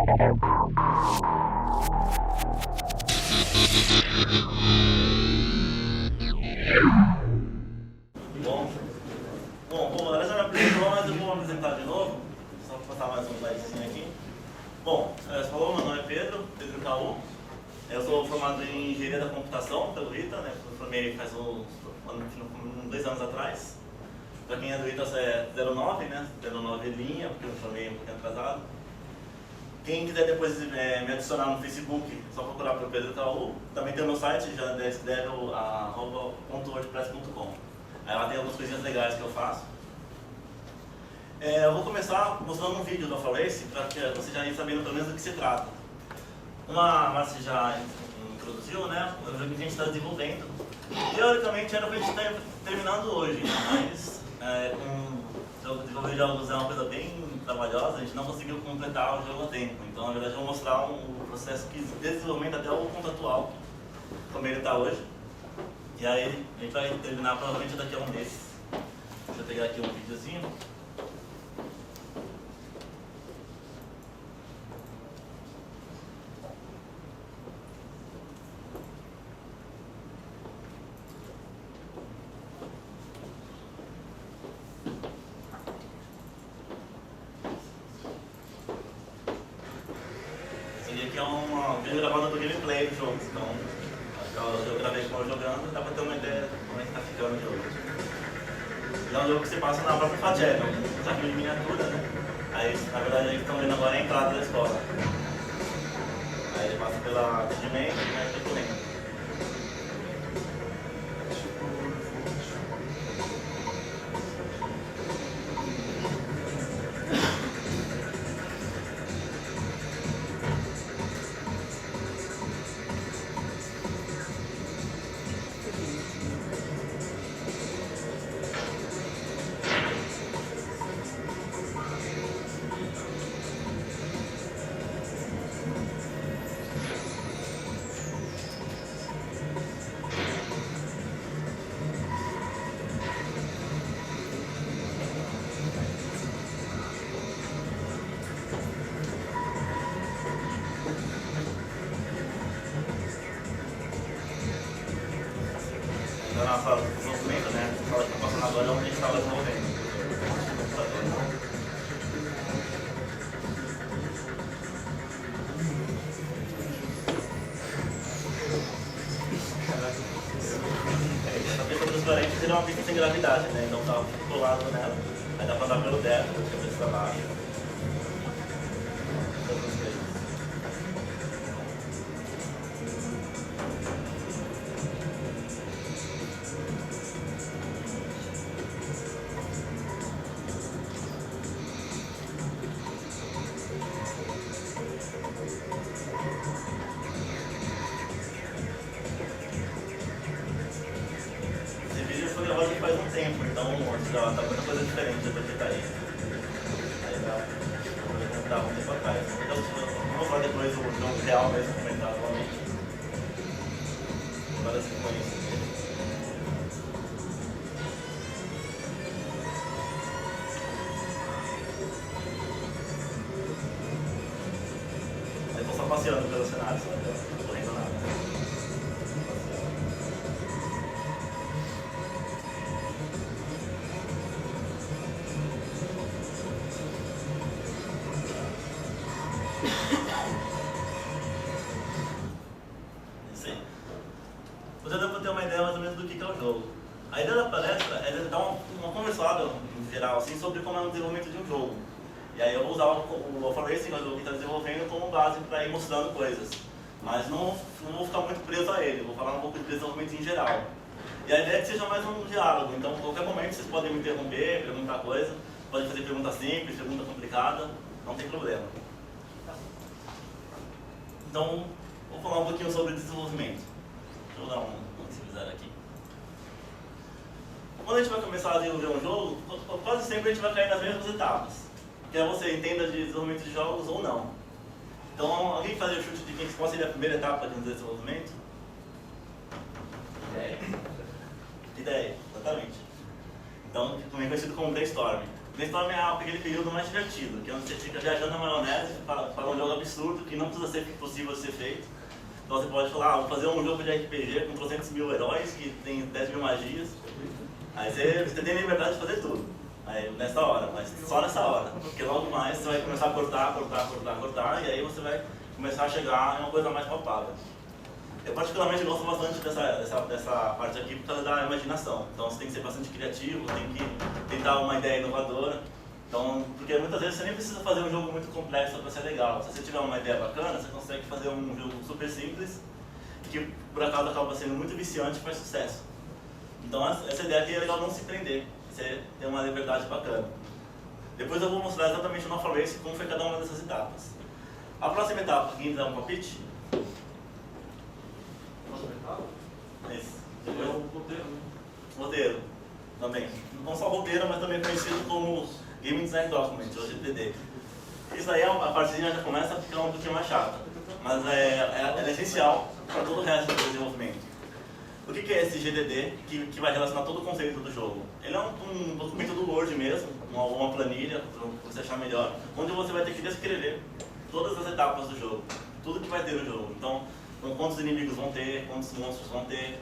Bom, ela já me apresentou, mas eu vou me apresentar de novo, só para passar mais um slidezinho aqui. Bom, você falou, meu nome é Pedro Caú. Eu sou formado em Engenharia da Computação pelo ITA, né? Eu formei faz uns 2 anos atrás. Para quem é do ITA é 09, né? 09 linha, porque eu formei um pouquinho atrasado. Quem quiser depois me adicionar no Facebook, é só procurar por Pedro Caú. Também tem o meu site, já escreve @wordpress.com. Aí lá tem algumas coisinhas legais que eu faço. Eu vou começar mostrando um vídeo do Alphawace, para que você já ir sabendo pelo menos do que se trata. Como a Márcia já introduziu, né? O jogo que a gente está desenvolvendo. Teoricamente era para a gente estar terminando hoje, mas desenvolver jogos é uma coisa bem trabalhosa, a gente não conseguiu completar o jogo a tempo. Então, na verdade, eu vou mostrar um processo de desenvolvimento até o ponto atual, como ele está hoje. E aí, a gente vai terminar provavelmente daqui a um mês. Deixa eu pegar aqui um videozinho. Aqui é uma vídeo gravada do gameplay do jogo, então eu gravei como eu jogando e dá pra ter uma ideia de como é que tá ficando o jogo. E é um jogo que se passa na própria Fagel, um saquinho de miniatura, né? Aí, na verdade, eles estão vendo agora a entrada da escola. Aí ele passa pela Digimon e pela Digimon. Da nossa desenvolvimento, né? A sala que está passando agora é onde a gente estava desenvolvendo. Essa pista transparente seria uma pista sem gravidade, né? Então estava colado nela. Aí dá para andar pelo teto, cabeça para baixo. Faz um tempo, então já tá muita coisa diferente depois de cair. Aí dá um tempo atrás. Então vamos falar depois o jogo real mesmo, comentar atualmente. Agora sim com isso. Aí tô só passeando pelo cenário, só não tô correndo nada. Você deve ter uma ideia mais ou menos do que é o jogo. A ideia da palestra é dar uma conversada em geral assim, sobre como é o desenvolvimento de um jogo. E aí eu vou usar o Alphawace, que é o jogo que está desenvolvendo, como base para ir mostrando coisas. Mas não vou ficar muito preso a ele, vou falar um pouco de desenvolvimento em geral. E a ideia é que seja mais um diálogo, então a qualquer momento vocês podem me interromper, perguntar coisa, podem fazer pergunta simples, pergunta complicada, não tem problema. Então, vou falar um pouquinho sobre desenvolvimento. Deixa eu dar um civilizar aqui. Quando a gente vai começar a desenvolver um jogo, quase sempre a gente vai cair nas mesmas etapas. Quer você entenda de desenvolvimento de jogos ou não. Então, alguém fazer o chute de qual seria a primeira etapa de um desenvolvimento? Ideia, exatamente. Então, também conhecido como brainstorming. brainstorming é aquele período mais divertido, que é onde você fica viajando na maionese para um jogo absurdo que não precisa ser possível de ser feito. Então você pode falar, vou fazer um jogo de RPG com 300 mil heróis, que tem 10 mil magias. Aí você tem liberdade de fazer tudo, aí, nessa hora, mas só nessa hora. Porque logo mais você vai começar a cortar, e aí você vai começar a chegar em uma coisa mais palpável. Eu particularmente gosto bastante dessa parte aqui por causa da imaginação. Então você tem que ser bastante criativo, tem que tentar uma ideia inovadora. Então, porque muitas vezes você nem precisa fazer um jogo muito complexo para ser legal. Se você tiver uma ideia bacana, você consegue fazer um jogo super simples, que por acaso acaba sendo muito viciante e faz sucesso. Então essa ideia aqui é legal não se prender, você tem uma liberdade bacana. Depois eu vou mostrar exatamente no Alpha Race como foi cada uma dessas etapas. A próxima etapa, quem dá um palpite? Esse. É o roteiro. Roteiro, também. Não só roteiro, mas também conhecido como Game Design Document, ou GDD. Isso aí, a partezinha já começa a ficar um pouquinho mais chata, mas é essencial para todo o resto do desenvolvimento. O que é esse GDD que vai relacionar todo o conceito do jogo? Ele é um documento do Word mesmo, uma planilha, para você achar melhor, onde você vai ter que descrever todas as etapas do jogo, tudo que vai ter no jogo. Então, quantos inimigos vão ter, quantos monstros vão ter,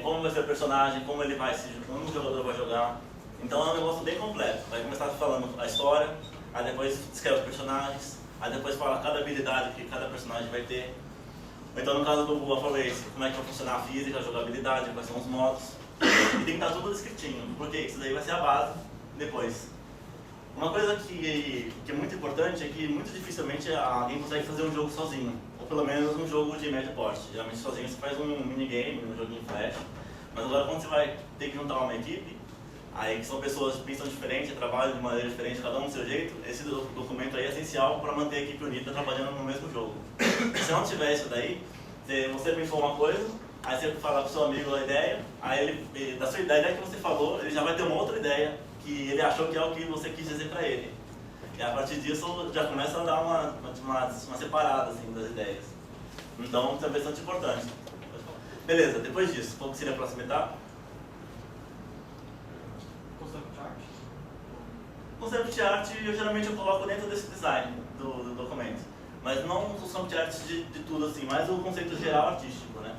como vai ser o personagem, como o jogador vai jogar. Então é um negócio bem completo. Vai começar falando a história, aí depois descreve os personagens, aí depois fala cada habilidade que cada personagem vai ter. Ou então no caso do Alpha Race, como é que vai funcionar a física, a jogabilidade, quais são os modos. E tem que estar tudo descritinho, porque isso daí vai ser a base depois. Uma coisa que é muito importante é que muito dificilmente alguém consegue fazer um jogo sozinho, ou pelo menos um jogo de médio porte. Geralmente sozinho você faz um minigame, um joguinho flash, mas agora quando você vai ter que juntar uma equipe, aí que são pessoas que pensam diferente, trabalham de maneira diferente, cada um do seu jeito, esse documento aí é essencial para manter a equipe unida trabalhando no mesmo jogo. Se não tiver isso daí, você pensou uma coisa, aí você fala para o seu amigo a ideia, aí ele, da ideia que você falou, ele já vai ter uma outra ideia, que ele achou que é o que você quis dizer para ele. E a partir disso já começa a dar uma separada assim, das ideias. Então isso é bastante importante. Beleza, depois disso, qual seria a próxima etapa? Concept art? Concept art eu geralmente coloco dentro desse design do documento. Mas não o concept art de tudo assim, mas o conceito geral artístico, né?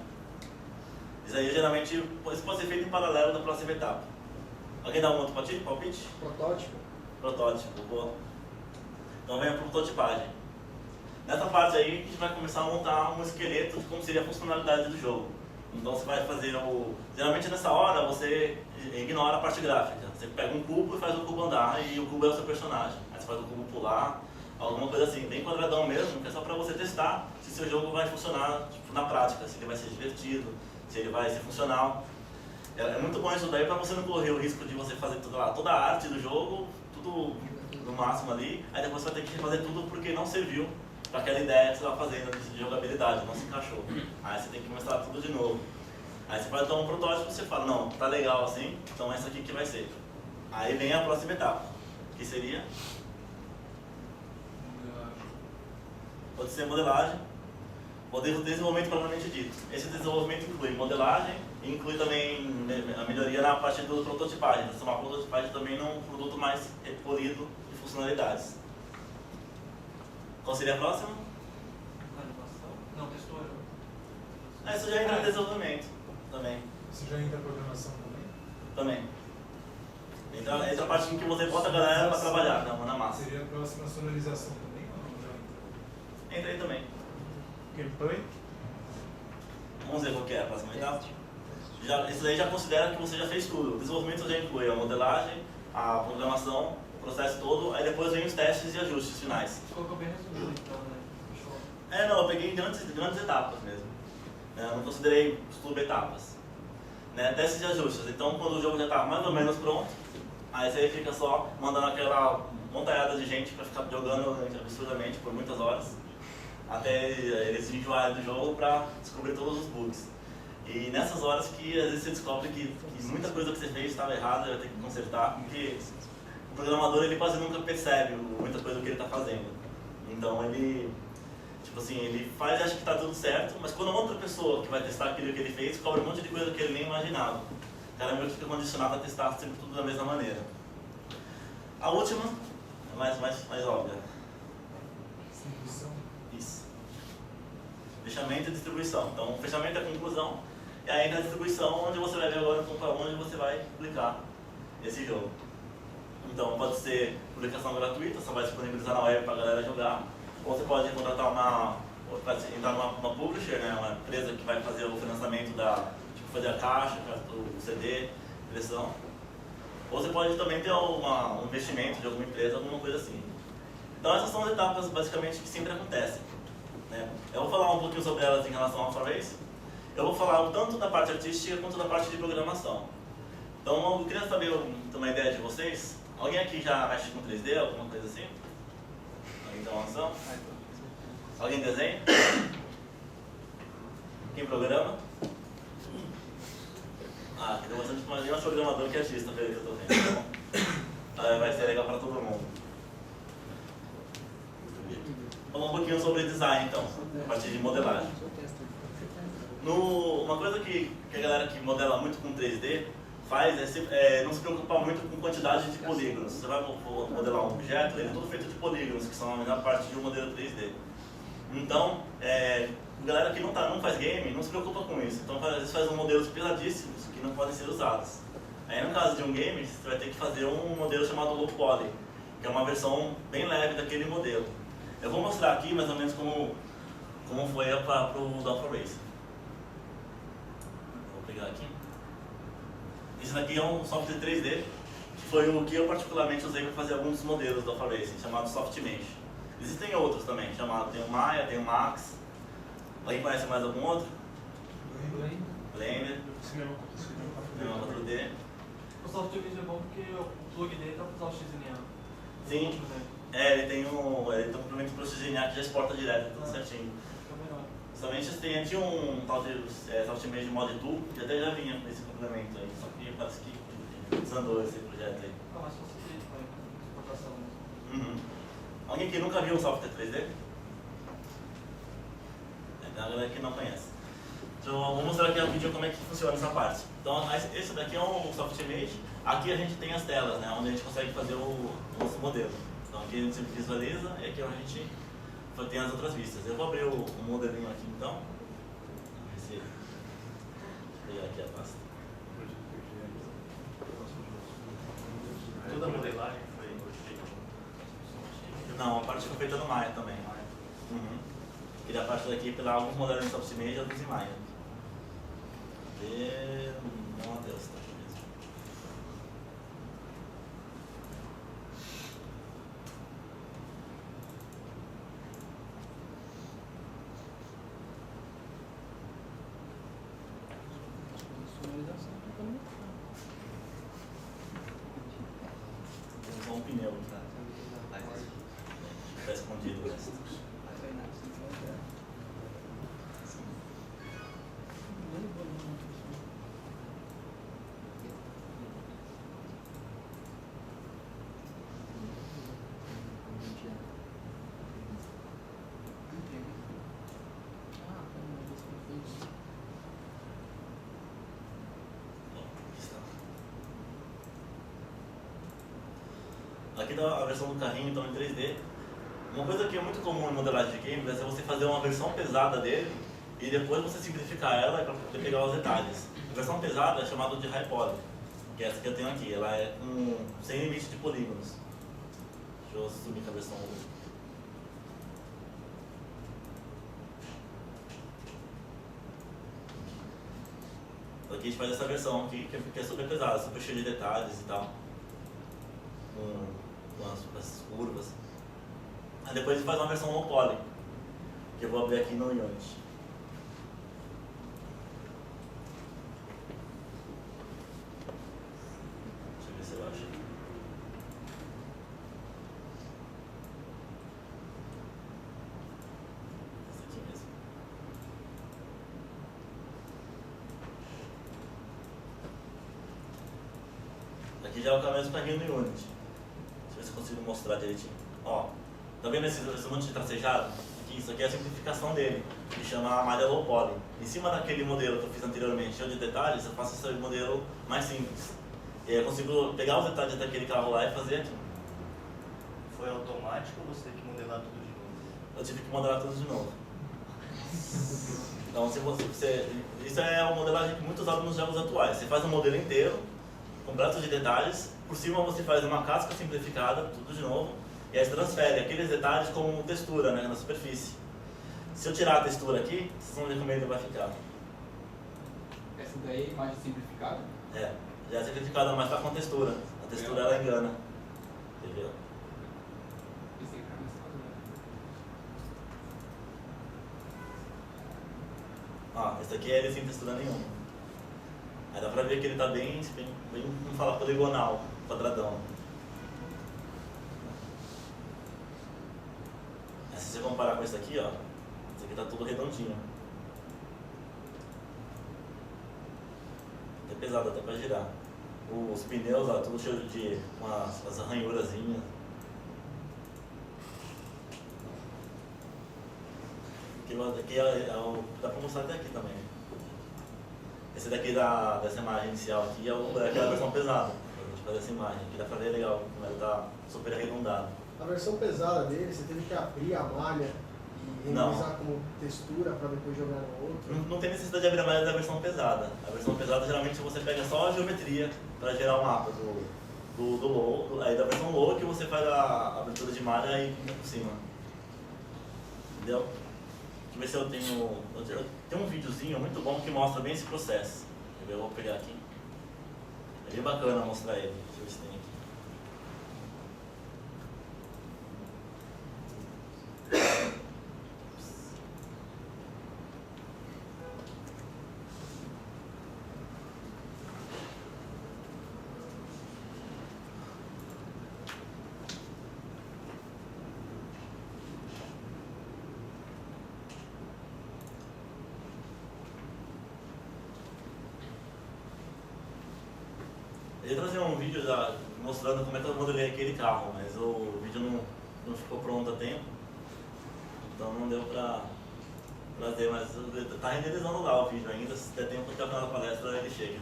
Isso aí geralmente isso pode ser feito em paralelo da próxima etapa. Alguém dá um outro palpite? Protótipo. Protótipo, boa. Então vem a prototipagem. Nessa parte aí a gente vai começar a montar um esqueleto de como seria a funcionalidade do jogo. Então você vai fazer geralmente nessa hora você ignora a parte gráfica. Você pega um cubo e faz o cubo andar e o cubo é o seu personagem. Aí você faz o cubo pular, alguma coisa assim, bem quadradão mesmo, que é só para você testar se seu jogo vai funcionar tipo, na prática, se ele vai ser divertido, se ele vai ser funcional. É muito bom isso daí para você não correr o risco de você fazer toda a arte do jogo, tudo no máximo ali, aí depois você vai ter que refazer tudo porque não serviu para aquela ideia que você estava fazendo de jogabilidade, não se encaixou. Aí você tem que começar tudo de novo. Aí você faz então um protótipo e você fala, não, tá legal assim, então essa aqui que vai ser. Aí vem a próxima etapa, que seria? Pode ser modelagem, ou desenvolvimento propriamente dito. Esse desenvolvimento inclui modelagem e inclui também a melhoria na parte do prototipagem, transformar a prototipagem também num produto mais polido de funcionalidades. Qual seria a próxima? Animação? Não, textura. Isso já entra em desenvolvimento também. Isso já entra em programação também? Também. Entra a parte em que você bota a galera para trabalhar, na massa. Seria a próxima sonorização também ou não? Já entra? Entra aí também. Gameplay? Vamos ver qual que é a próxima etapa. Isso daí já considera que você já fez tudo. O desenvolvimento já inclui a modelagem, a programação, o processo todo, aí depois vem os testes e ajustes finais. Colocou bem resumido então, né? Não, eu peguei grandes etapas mesmo. Eu não considerei subetapas. Testes e ajustes. Então quando o jogo já está mais ou menos pronto, aí você fica só mandando aquela montanhada de gente para ficar jogando absurdamente por muitas horas, até eles se enjoarem do jogo para descobrir todos os bugs. E nessas horas que às vezes você descobre que muita coisa que você fez estava errada, vai ter que consertar, porque o programador ele quase nunca percebe muita coisa que ele está fazendo. Então ele, tipo assim, ele faz e acha que está tudo certo, mas quando outra pessoa que vai testar aquilo que ele fez, descobre um monte de coisa que ele nem imaginava. O cara meio que fica condicionado a testar sempre tudo da mesma maneira. A última, mais óbvia. Distribuição. Isso. Fechamento e distribuição. Então, fechamento é a conclusão. E aí na distribuição, onde você vai ver agora para onde você vai publicar esse jogo. Então, pode ser publicação gratuita, você vai disponibilizar na web para a galera jogar. Ou você pode contratar entrar numa publisher, né, uma empresa que vai fazer o financiamento tipo, fazer a caixa, o CD, impressão. Ou você pode também ter um investimento de alguma empresa, alguma coisa assim. Então essas são as etapas basicamente que sempre acontecem, né? Eu vou falar um pouquinho sobre elas em relação ao Alpha-Race. Eu vou falar tanto da parte artística quanto da parte de programação. Então eu queria saber, ter uma ideia de vocês. Alguém aqui já mexe com 3D, alguma coisa assim? Alguém tem uma noção? Alguém desenha? Quem programa? Ah, tem bastante mais programador que artista, pelo que eu tô vendo. Então, vai ser legal para todo mundo. Vamos um pouquinho sobre design, então, a partir de modelagem. Uma coisa que a galera que modela muito com 3D faz é não se preocupar muito com quantidade de polígonos. Você vai modelar um objeto, ele é todo feito de polígonos, que são a menor parte de um modelo 3D. Então, a galera que não faz game não se preocupa com isso. Então, às vezes faz modelos pesadíssimos que não podem ser usados. Aí, no caso de um game, você vai ter que fazer um modelo chamado low poly, que é uma versão bem leve daquele modelo. Eu vou mostrar aqui mais ou menos como foi para o Alpha-Race. Vou pegar aqui. Esse daqui é um software 3D, que foi o que eu particularmente usei para fazer alguns modelos do Alpha-Race, chamado SoftMesh. Existem outros também, tem o Maya, tem o Max. Alguém conhece mais algum outro? Blender. Cinema 4D. O SoftMesh é bom porque o plug dele dá para usar o XNA. Sim. Ele tem um complemento para o XNA que já exporta direto, tudo certinho. Somente tinha um tal de SoftMesh de Mod Tool, que até já vinha com esse complemento aí, só que parece que desandou esse projeto aí. Ah, mas facilita a exportação. Alguém que nunca viu um software 3D? Tem a galera que não conhece. Então, vou mostrar aqui rapidinho como é que funciona essa parte. Então, esse daqui é um SoftMesh. Aqui a gente tem as telas, né, onde a gente consegue fazer o nosso modelo. Então, aqui a gente sempre visualiza e aqui a gente tem as outras vistas. Eu vou abrir o modelinho aqui então. Vou pegar aqui a pasta. Toda a modelagem foi feita? Não, a parte foi feita no Maya também. E a parte daqui pela alguns modelos de SoftMesh e alguns em Maya. Não até os mesmo. Tem só um pneu aqui, tá? Está escondido o resto. Aqui está a versão do carrinho, então em 3D. Uma coisa que é muito comum em modelagem de games é você fazer uma versão pesada dele e depois você simplificar ela para poder pegar os detalhes. A versão pesada é chamada de high poly, que é essa que eu tenho aqui. Ela é sem limite de polígonos. Deixa eu subir com a versão 1. Aqui a gente faz essa versão aqui, que é super pesada, super cheia de detalhes e tal. Com as curvas. Aí depois a gente faz uma versão low poly, que eu vou abrir aqui no Unity. Deixa eu ver se eu acho. Esse aqui mesmo. Aqui já é o mesmo carrinho no Unity. Deixa eu ver se eu consigo mostrar direitinho. Ó, tá vendo esse monte de tracejado? Isso aqui é a simplificação dele, que chama a malha low poly. Em cima daquele modelo que eu fiz anteriormente, cheio de detalhes, eu faço esse modelo mais simples. E aí eu consigo pegar os detalhes daquele carro lá e fazer aqui. foi automático ou você tem que modelar tudo de novo? Eu tive que modelar tudo de novo. Então, se você, isso é uma modelagem muito usada nos jogos atuais. Você faz um modelo inteiro, completo de detalhes, por cima você faz uma casca simplificada, tudo de novo, e aí você transfere aqueles detalhes como textura, né, na superfície. Se eu tirar a textura aqui, vocês vão ver como ele vai ficar. Essa daí é imagem simplificada? É, já é simplificada, mas tá com textura. A textura ela engana. Entendeu? Pensei que era mais fácil. Ó, esse aqui é ele sem textura nenhuma. Aí dá pra ver que ele tá bem vamos falar, poligonal, quadradão. Aí, se você comparar com esse aqui, ó, esse aqui tá tudo redondinho. É pesado até pra girar. Os pneus, ó, tudo cheio de umas arranhurazinhas. Aqui dá pra mostrar até aqui também. Esse daqui dessa imagem inicial aqui é aquela versão pesada. A gente faz essa imagem. Aqui dá pra ver legal como ela tá super arredondada. A versão pesada dele, você teve que abrir a malha e Não. renderizar como textura para depois jogar no outro. Não tem necessidade de abrir a malha da versão pesada. A versão pesada geralmente você pega só a geometria para gerar o mapa do low. Aí da versão low que você faz a abertura de malha e pinta por cima. Entendeu? Deixa eu ver se eu tenho um videozinho muito bom que mostra bem esse processo. Eu vou pegar aqui. É bem bacana mostrar ele. Deixa eu ver se tem aqui. Eu ia trazer um vídeo mostrando como é que eu modelei aquele carro, mas o vídeo não ficou pronto a tempo, então não deu pra trazer, mas tá renderizando lá o vídeo ainda, se der tempo até o final da palestra ele chega.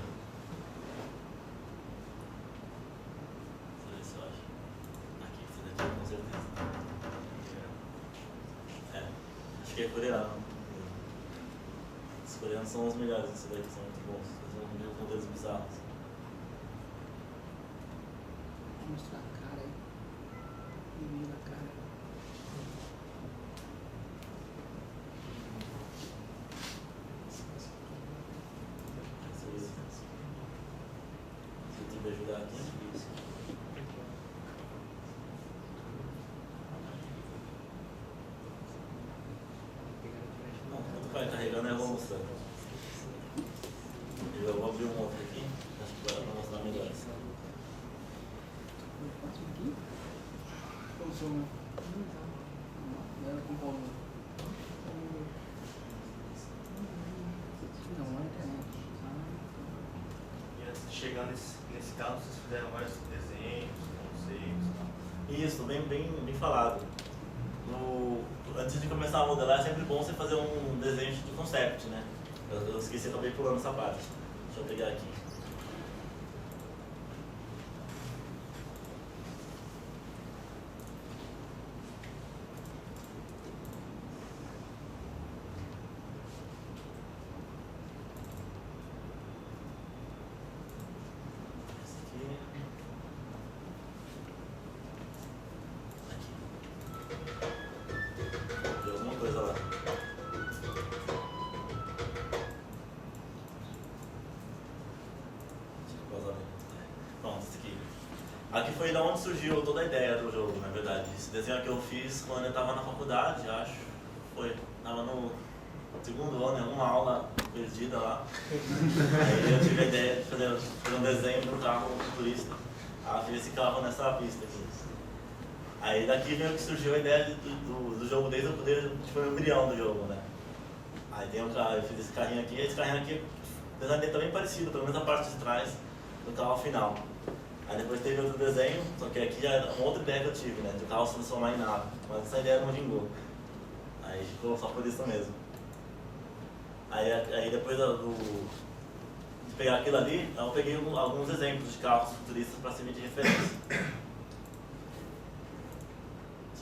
Deixa eu ver se eu acho. Aqui, esse daqui com certeza. Acho que é coreano. Os coreanos são os melhores, esses daqui são muito bons, eles são modelos bizarros. Vou mostrar a cara aí. Menina a cara. Se eu tiver ajudar aqui. Não, quando vai carregando eu vou mostrando. Eu vou abrir um outro aqui, acho que vai mostrar melhor. Próximo aqui. Funciona. Ela com volume. Não, não é internet. E antes de chegar nesse caso, vocês fizeram vários desenhos, conceitos e tal. Isso, bem falado. Antes de começar a modelar é sempre bom você fazer um desenho de concept, né? Eu esqueci, acabei pulando essa parte. Deixa eu pegar aqui. Aqui foi da onde surgiu toda a ideia do jogo, na verdade. Esse desenho aqui eu fiz quando eu estava na faculdade, acho. Estava no segundo ano, em alguma aula perdida lá. Aí eu tive a ideia de fazer um desenho para um carro futurista. Aí eu fiz esse carro nessa pista aqui. Aí daqui veio que surgiu a ideia do jogo desde o poder, tipo, o embrião do jogo, né? Aí tem eu fiz esse carrinho aqui o design dele tá bem parecido, pelo menos a parte de trás do carro final. Aí depois teve outro desenho, só que aqui já era uma outra ideia que eu tive, né? De o carro se transformar em nave. Mas essa ideia não vingou. Aí ficou só por isso mesmo. Aí depois de pegar aquilo ali, eu peguei alguns exemplos de carros futuristas para servir de referência.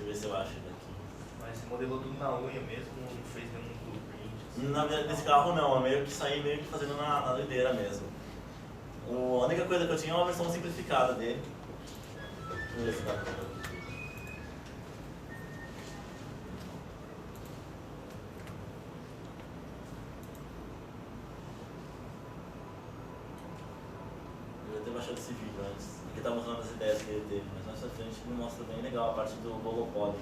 eu ver se eu acho ele aqui. Mas você modelou tudo na unha mesmo, não fez nenhum blueprint? Assim? Na verdade, desse carro não, eu meio que saí meio que fazendo na doideira mesmo. A única coisa que eu tinha é uma versão simplificada dele. Deixa eu ver se dá pra ver. Eu devia ter baixado esse vídeo antes. Aqui tá mostrando as ideias que ele teve, mas mais pra frente me mostra bem legal a parte do Logopod.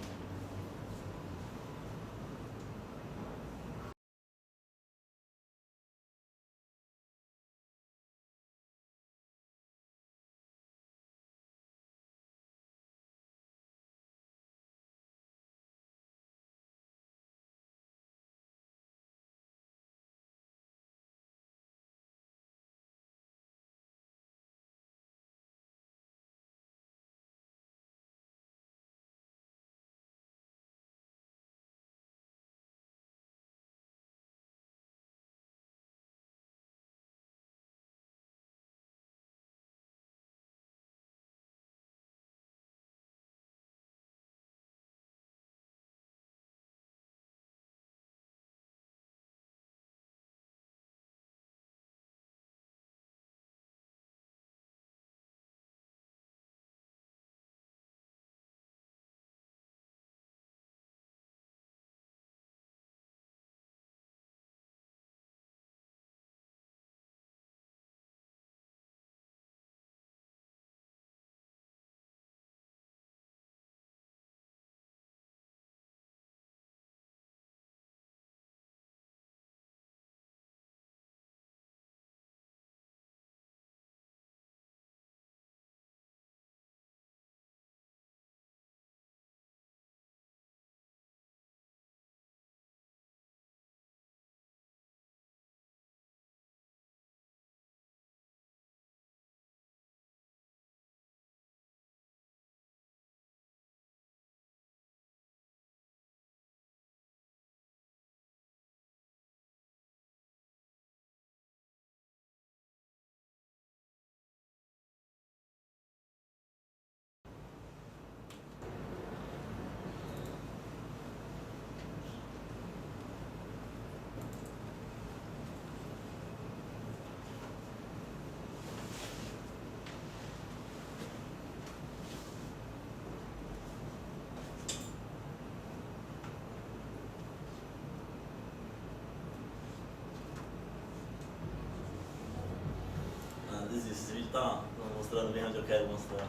Desisto, esse vídeo tá mostrando bem onde eu quero mostrar.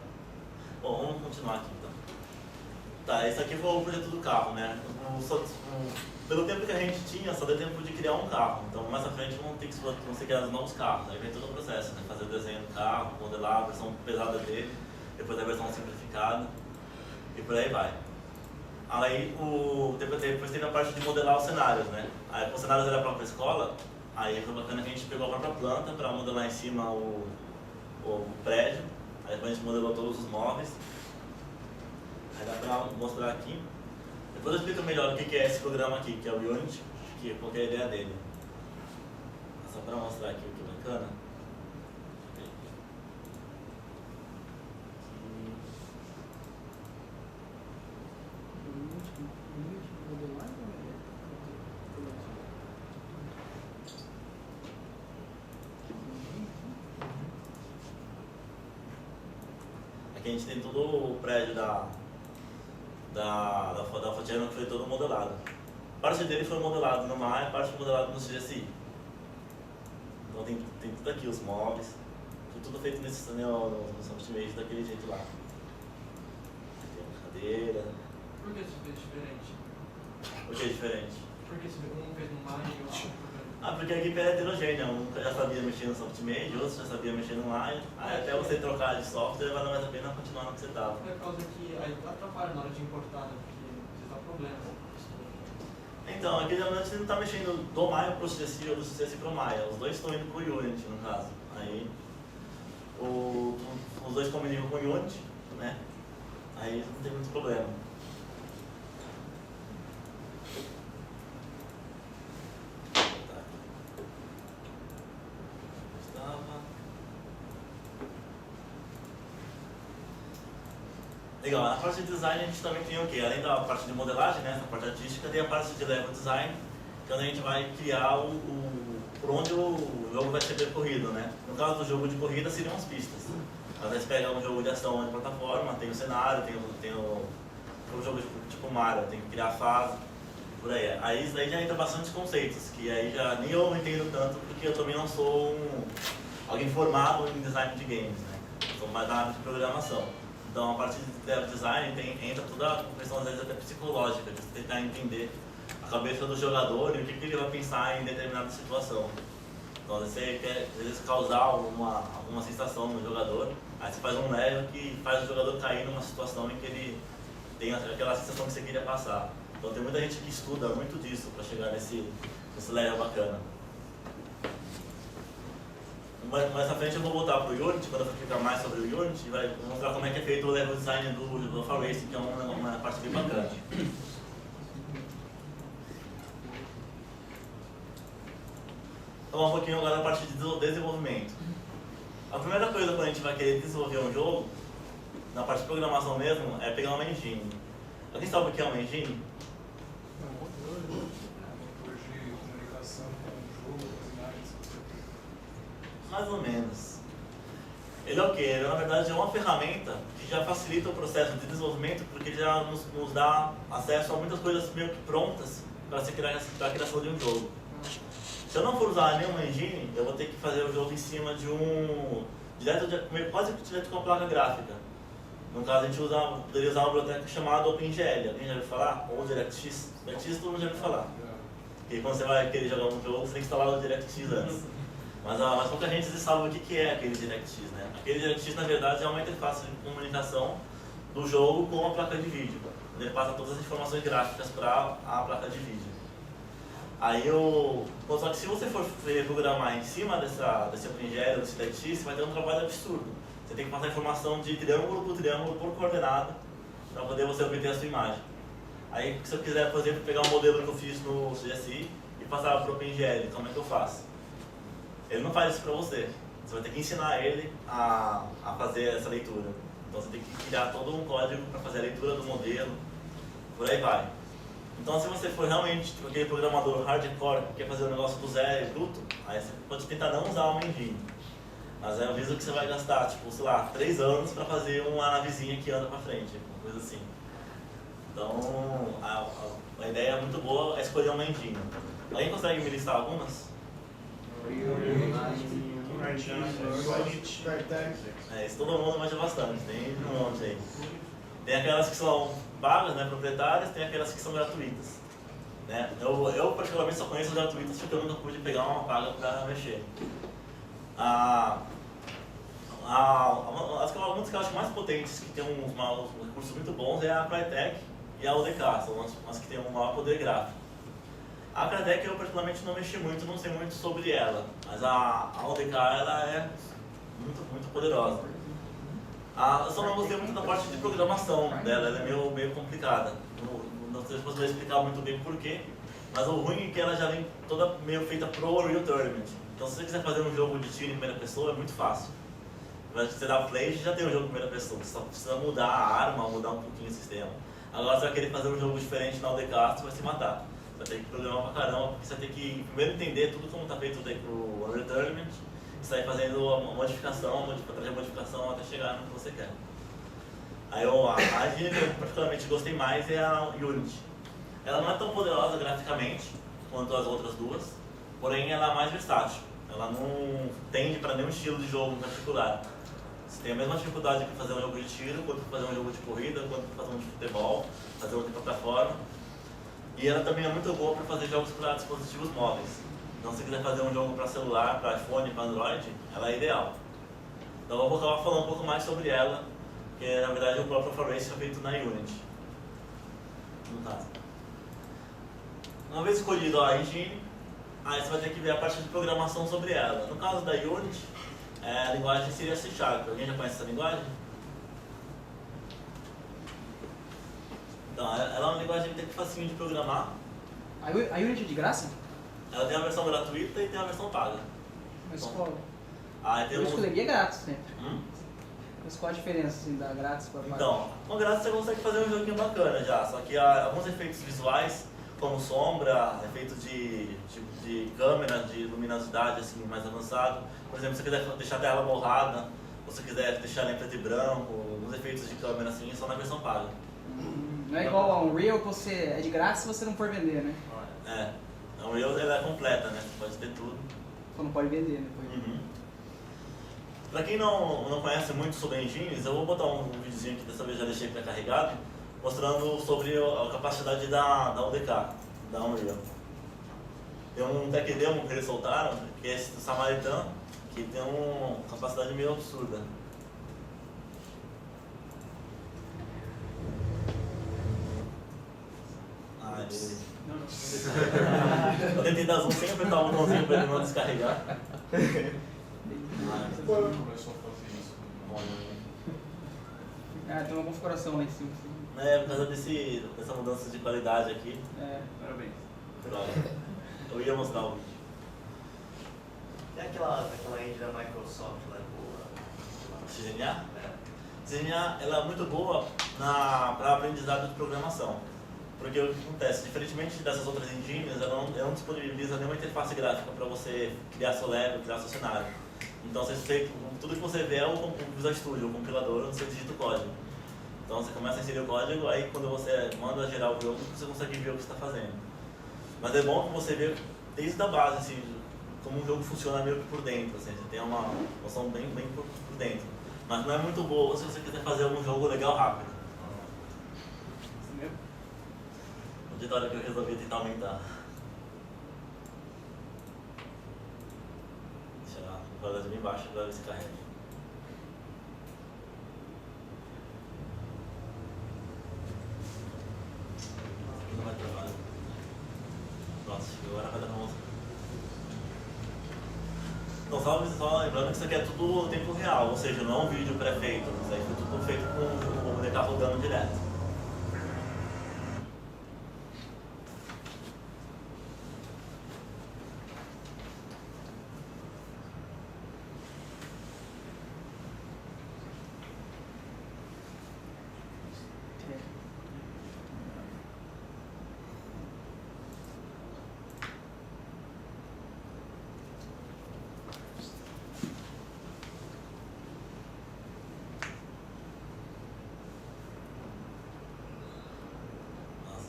Bom, vamos continuar aqui então. Tá, esse aqui foi o projeto do carro, né? Pelo tempo que a gente tinha, só deu tempo de criar um carro. Então mais à frente vão ter que ser criados novos carros. Aí vem todo o processo, né? Fazer o desenho do carro, modelar a versão pesada dele, depois a versão simplificada e por aí vai. Aí depois teve a parte de modelar os cenários, né? Aí com os cenários era a própria escola. Aí foi bacana que a gente pegou a própria planta para modelar em cima o prédio. Aí depois a gente modelou todos os móveis. Aí dá para mostrar aqui. Depois eu explico melhor o que é esse programa aqui, que é o Unity, qual que é a ideia dele. Só para mostrar aqui o que é bacana. Aqui a gente tem todo o prédio da Fatiana que foi todo modelado. Parte dele foi modelado no Maya, parte foi modelado no CGSI. Então tem tudo aqui, os móveis. Foi tudo feito nesse no Optimage daquele jeito lá. Tem uma cadeira. Por que isso fez diferente? O que é diferente? Por que um fez no Maya e o outro no Porque a equipe era heterogênea, um já sabia mexer no Softmage, outros já sabia mexer no Maya. Aí até você trocar de software, vale mais a pena continuar no que você estava. É por causa que aí atrapalha na hora de importar, né? Porque você dá problema. Então, aqui geralmente você não está mexendo do Maya para o CSI ou do CSI para o Maya. Os dois estão indo para o Unity, no caso. Aí, os dois comunicam com o Unity, né? Aí não tem muito problema. Legal, na parte de design a gente também tem o quê? Além da parte de modelagem, né, essa parte artística, tem a parte de level design, que é onde a gente vai criar por onde o jogo vai ser percorrido, né? No caso do jogo de corrida seriam as pistas. Às vezes pega um jogo de ação de plataforma, tem o cenário, tem o jogo tipo Mario, tem que criar a fase, por aí. Aí isso daí já entra bastante conceitos, que aí já nem eu entendo tanto, porque eu também não sou alguém formado em design de games, né? Eu sou mais na área de programação. Então a parte de design entra toda a questão às vezes até psicológica, de você tentar entender a cabeça do jogador e o que ele vai pensar em determinada situação. Então você quer às vezes causar alguma sensação no jogador, aí você faz um level que faz o jogador cair numa situação em que ele tem aquela sensação que você queria passar. Então tem muita gente que estuda muito disso para chegar nesse level bacana. Mais à frente eu vou voltar para o Unity, quando eu for explicar mais sobre o Unity, vai mostrar como é que é feito o level design do Alpha Racing, que é uma parte bem bacana. Então vamos um pouquinho agora na parte de desenvolvimento. A primeira coisa quando a gente vai querer desenvolver um jogo, na parte de programação mesmo, é pegar uma engine. Alguém sabe o que é uma engine? Motor de comunicação com o jogo, as imagens. Mais ou menos. Ele é o quê? Ele na verdade é uma ferramenta que já facilita o processo de desenvolvimento, porque ele já nos dá acesso a muitas coisas meio que prontas para se criar a criação de um jogo. Se eu não for usar nenhuma engine, eu vou ter que fazer o jogo em cima de quase que direto com a placa gráfica. No caso, a gente poderia usar uma biblioteca chamada OpenGL. Alguém já ouviu falar? Ou DirectX? DirectX todo mundo já ouviu falar. Porque quando você vai querer jogar um jogo, você tem que instalar o DirectX antes. Mas pouca gente sabe o que é aquele DirectX, né? Aquele DirectX, na verdade, é uma interface de comunicação do jogo com a placa de vídeo. Ele passa todas as informações gráficas para a placa de vídeo. Aí só que se você for programar em cima desse OpenGL, desse DirectX, você vai ter um trabalho absurdo. Você tem que passar informação de triângulo por coordenada para poder você obter a sua imagem. Aí, se eu quiser, por exemplo, pegar um modelo que eu fiz no CSI e passar para o OpenGL, como é que eu faço? Ele não faz isso para você. Você vai ter que ensinar ele a fazer essa leitura. Então você tem que criar todo um código para fazer a leitura do modelo, por aí vai. Então se você for realmente aquele programador hardcore que quer fazer o negócio do zero e bruto, aí você pode tentar não usar uma engine. Mas eu aviso que você vai gastar, tipo, sei lá, 3 anos para fazer uma navezinha que anda para frente, uma coisa assim. Então a ideia é muito boa, é escolher uma engine. Alguém consegue me listar algumas? Isso todo mundo manja bastante, tem um monte aí. Tem aquelas que são pagas, né, proprietárias, tem aquelas que são gratuitas. Né? Eu particularmente só conheço as gratuitas porque eu nunca pude pegar uma paga para mexer. Uma das que eu acho mais potentes, que tem uns recursos muito bons, é a Crytek e a UDK, são as que têm um maior poder gráfico. A Crytek eu particularmente não mexi muito, não sei muito sobre ela, mas a UDK ela é muito poderosa. Eu só não gostei muito da parte de programação dela, ela é meio complicada. Não sei se você vai explicar muito bem porquê, mas o ruim é que ela já vem toda meio feita pro Unreal Tournament. Então se você quiser fazer um jogo de tiro em primeira pessoa é muito fácil. Você dá play e já tem um jogo em primeira pessoa, você só precisa mudar a arma, mudar um pouquinho o sistema. Agora você vai querer fazer um jogo diferente na UDK, você vai se matar. Você vai ter que programar pra caramba, porque você vai ter que primeiro entender tudo como está feito pro Unreal Tournament, e sair fazendo a modificação até chegar no que você quer. Aí a engine que eu particularmente gostei mais é a Unity. Ela não é tão poderosa graficamente quanto as outras duas, porém ela é mais versátil. Ela não tende para nenhum estilo de jogo em particular. Você tem a mesma dificuldade para fazer um jogo de tiro, quanto para fazer um jogo de corrida, quanto para fazer um de futebol, fazer um de plataforma. E ela também é muito boa para fazer jogos para dispositivos móveis. Então se quiser fazer um jogo para celular, para iPhone, para Android, ela é ideal. Então eu vou acabar falando um pouco mais sobre ela, porque na verdade o próprio Alpha Racing é feito na Unity. No caso. Uma vez escolhido a engine, aí você vai ter que ver a parte de programação sobre ela. No caso da Unity, a linguagem seria C#. Alguém já conhece essa linguagem? Então, ela é uma linguagem até que facinho de programar. A Unity é de graça? Ela tem a versão gratuita e tem a versão paga. Mas Bom. qual? Aí tem Eu escolheria grátis sempre. Mas qual a diferença assim, da grátis para paga? Então, com grátis você consegue fazer um joguinho bacana já, só que há alguns efeitos visuais, como sombra, efeito de câmera, de luminosidade assim, mais avançado. Por exemplo, se você quiser deixar a tela borrada, ou se quiser deixar ela em preto e branco, alguns efeitos de câmera assim, só na versão paga. Não é igual a Unreal que você é de grátis se você não for vender, né? A Unreal ela é completa, né? Você pode ter tudo. Só não pode vender depois. Pra quem não conhece muito sobre engines, eu vou botar um videozinho que dessa vez já deixei pré-carregado, mostrando sobre a capacidade da UDK, da Unreal. Tem um tech demo que eles soltaram, que é esse do Samaritan, que tem uma capacidade meio absurda. Eu tentei dar zoom sem apertar o botãozinho pra ele não descarregar. Começou a fazer isso. Tem uma configuração lá em cima. Assim. Por causa dessa mudança de qualidade aqui. Parabéns. Eu ia mostrar o vídeo. Tem aquela engine da Microsoft lá, boa. CGNA? CGNA ela é muito boa para aprendizado de programação. Porque o que acontece? Diferentemente dessas outras engines, ela não disponibiliza nenhuma interface gráfica para você criar seu level, criar seu cenário. Então tudo que você vê é o Visual Studio, o compilador, onde você digita o código. Então você começa a inserir o código, aí quando você manda gerar o jogo, você consegue ver o que você está fazendo. Mas é bom que você vê desde a base, assim, como o jogo funciona meio que por dentro, assim, você tem uma noção bem por dentro. Mas não é muito boa se você quiser fazer um jogo legal rápido. O editório que eu resolvi tentar aumentar. Deixa a qualidade bem baixa para ver se carrega. Não vai trabalhar. Nossa, agora vai dar uma música. Então, só lembrando que isso aqui é tudo no tempo real, ou seja, não é um vídeo pré-feito. Isso aí foi tudo feito com o DK rodando direto.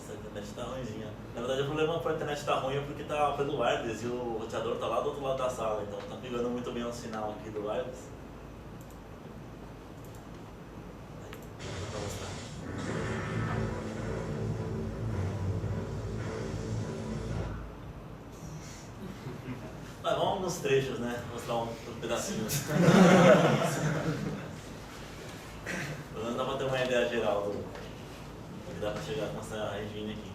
A internet tá ruimzinha. Na verdade o problema para a internet estar ruim é porque tá pelo wireless e o roteador tá lá do outro lado da sala, então tá pegando muito bem o sinal aqui do wireless. Aí, vou mostrar. Mas vamos nos trechos, né? Mostrar um pedacinho. Pelo menos dá pra ter uma ideia geral do que dá pra chegar com essa engine aqui.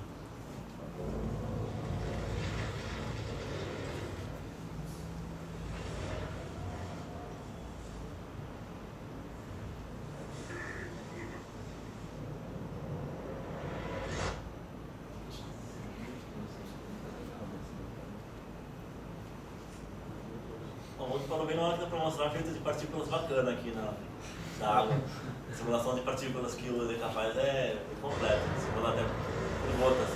Bom, outro problema é que dá pra mostrar feito de partículas bacana aqui na água. A simulação de partículas que o DK faz é completa, simula até por gotas,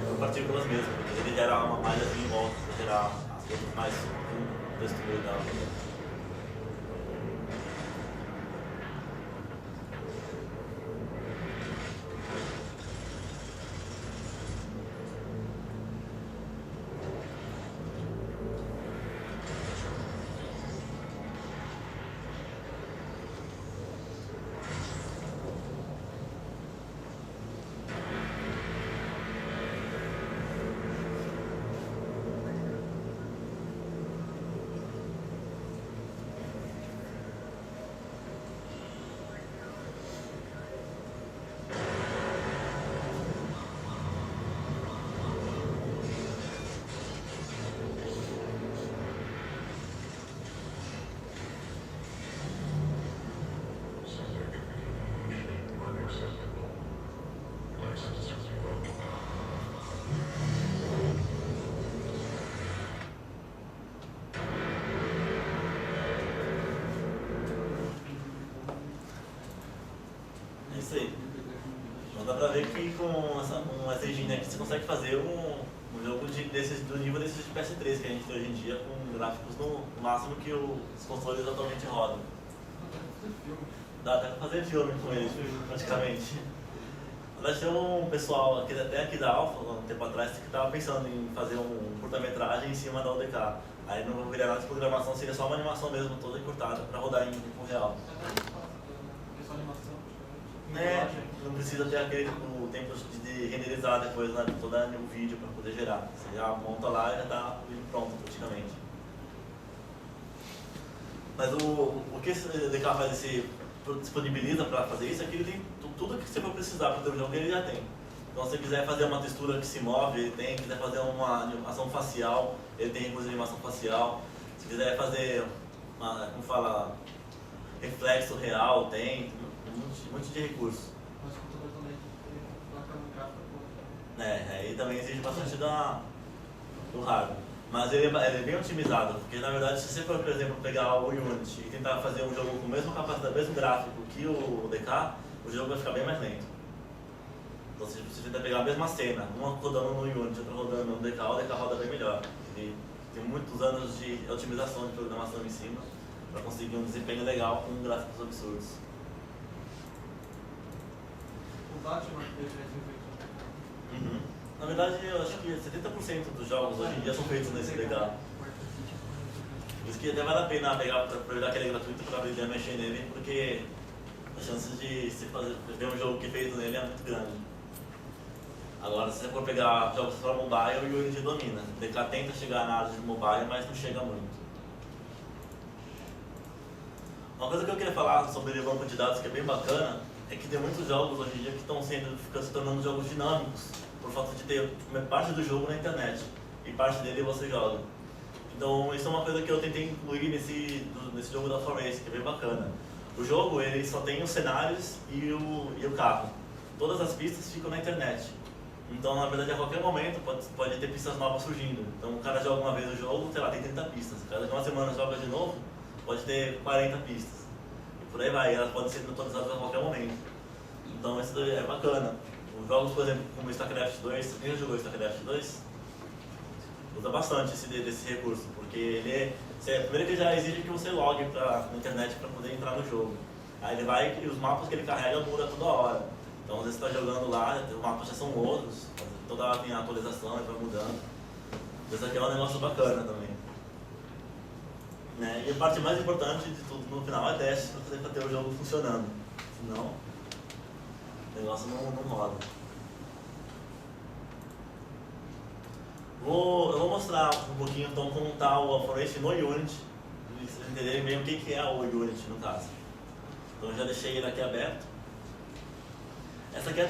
por partículas mesmo, porque ele gera uma malha em volta para gerar as coisas mais textura e tal. que com essa engine aqui você consegue fazer um jogo do nível desses de PS3 que a gente tem hoje em dia, com gráficos no máximo que os consoles atualmente rodam. Dá até pra fazer filme com eles, praticamente. Nós temos um pessoal até aqui da Alpha, um tempo atrás, que estava pensando em fazer um curta-metragem em cima da UDK. Aí não viria nada de programação, seria só uma animação mesmo, toda encurtada, para rodar em tempo real. Questão de animação, Não precisa ter aquele o tempo de renderizar depois, né, todo o vídeo para poder gerar. Você já monta lá e já está o vídeo pronto praticamente. Mas o que esse UDK disponibiliza para fazer isso é que ele tem tudo que você for precisar para ter um jogo, ele já tem. Então, se você quiser fazer uma textura que se move, ele tem. Se quiser fazer uma animação facial, ele tem recurso de animação facial. Se quiser fazer, reflexo real, tem. Um monte de recursos. mas o computador também tem placa gráfica. Aí também exige bastante do hardware. Mas ele é bem otimizado, porque na verdade, se você for, por exemplo, pegar o Unity e tentar fazer um jogo com a mesma capacidade, o mesmo gráfico que o DK, o jogo vai ficar bem mais lento. Então, se você tentar pegar a mesma cena, uma rodando no Unity, outra rodando no DK, o DK roda bem melhor. Ele tem muitos anos de otimização de programação em cima para conseguir um desempenho legal com gráficos absurdos. O Batman dele já é feito. Na verdade, eu acho que 70% dos jogos hoje em dia são feitos nesse DK. Por isso que até vale a pena pegar para ver que ele é gratuito para aprender a mexer nele, porque a chance de se ver um jogo que é feito nele é muito grande. Agora, se você for pegar jogos para mobile, o Unity domina. O DK tenta chegar na área de mobile, mas não chega muito. Uma coisa que eu queria falar sobre o banco de dados que é bem bacana é que tem muitos jogos hoje em dia que estão se tornando jogos dinâmicos por falta de ter parte do jogo na internet e parte dele você joga. Então, isso é uma coisa que eu tentei incluir nesse jogo da Forest, que é bem bacana. O jogo ele só tem os cenários e o carro. Todas as pistas ficam na internet. Então, na verdade, a qualquer momento pode ter pistas novas surgindo. Então, o cara joga uma vez o jogo, sei lá, tem 30 pistas. O cara de uma semana joga de novo, pode ter 40 pistas. E por aí vai, elas podem ser atualizadas a qualquer momento. Então, isso é bacana. Os jogos, por exemplo, como StarCraft 2, quem já jogou StarCraft 2? Usa bastante desse recurso, porque primeiro que ele já exige que você logue na internet para poder entrar no jogo. Aí ele vai e os mapas que ele carrega mudam toda hora. Então, às vezes você está jogando lá, os mapas já são outros, toda hora tem a atualização e vai mudando. Isso aqui é um negócio bacana também. E a parte mais importante de tudo no final é testes para ter o jogo funcionando. Senão, o negócio não roda. Eu vou mostrar um pouquinho então como está o Forest no Unity, para vocês entenderem bem o que é o Unity no caso. Então eu já deixei ele aqui aberto. Essa aqui é a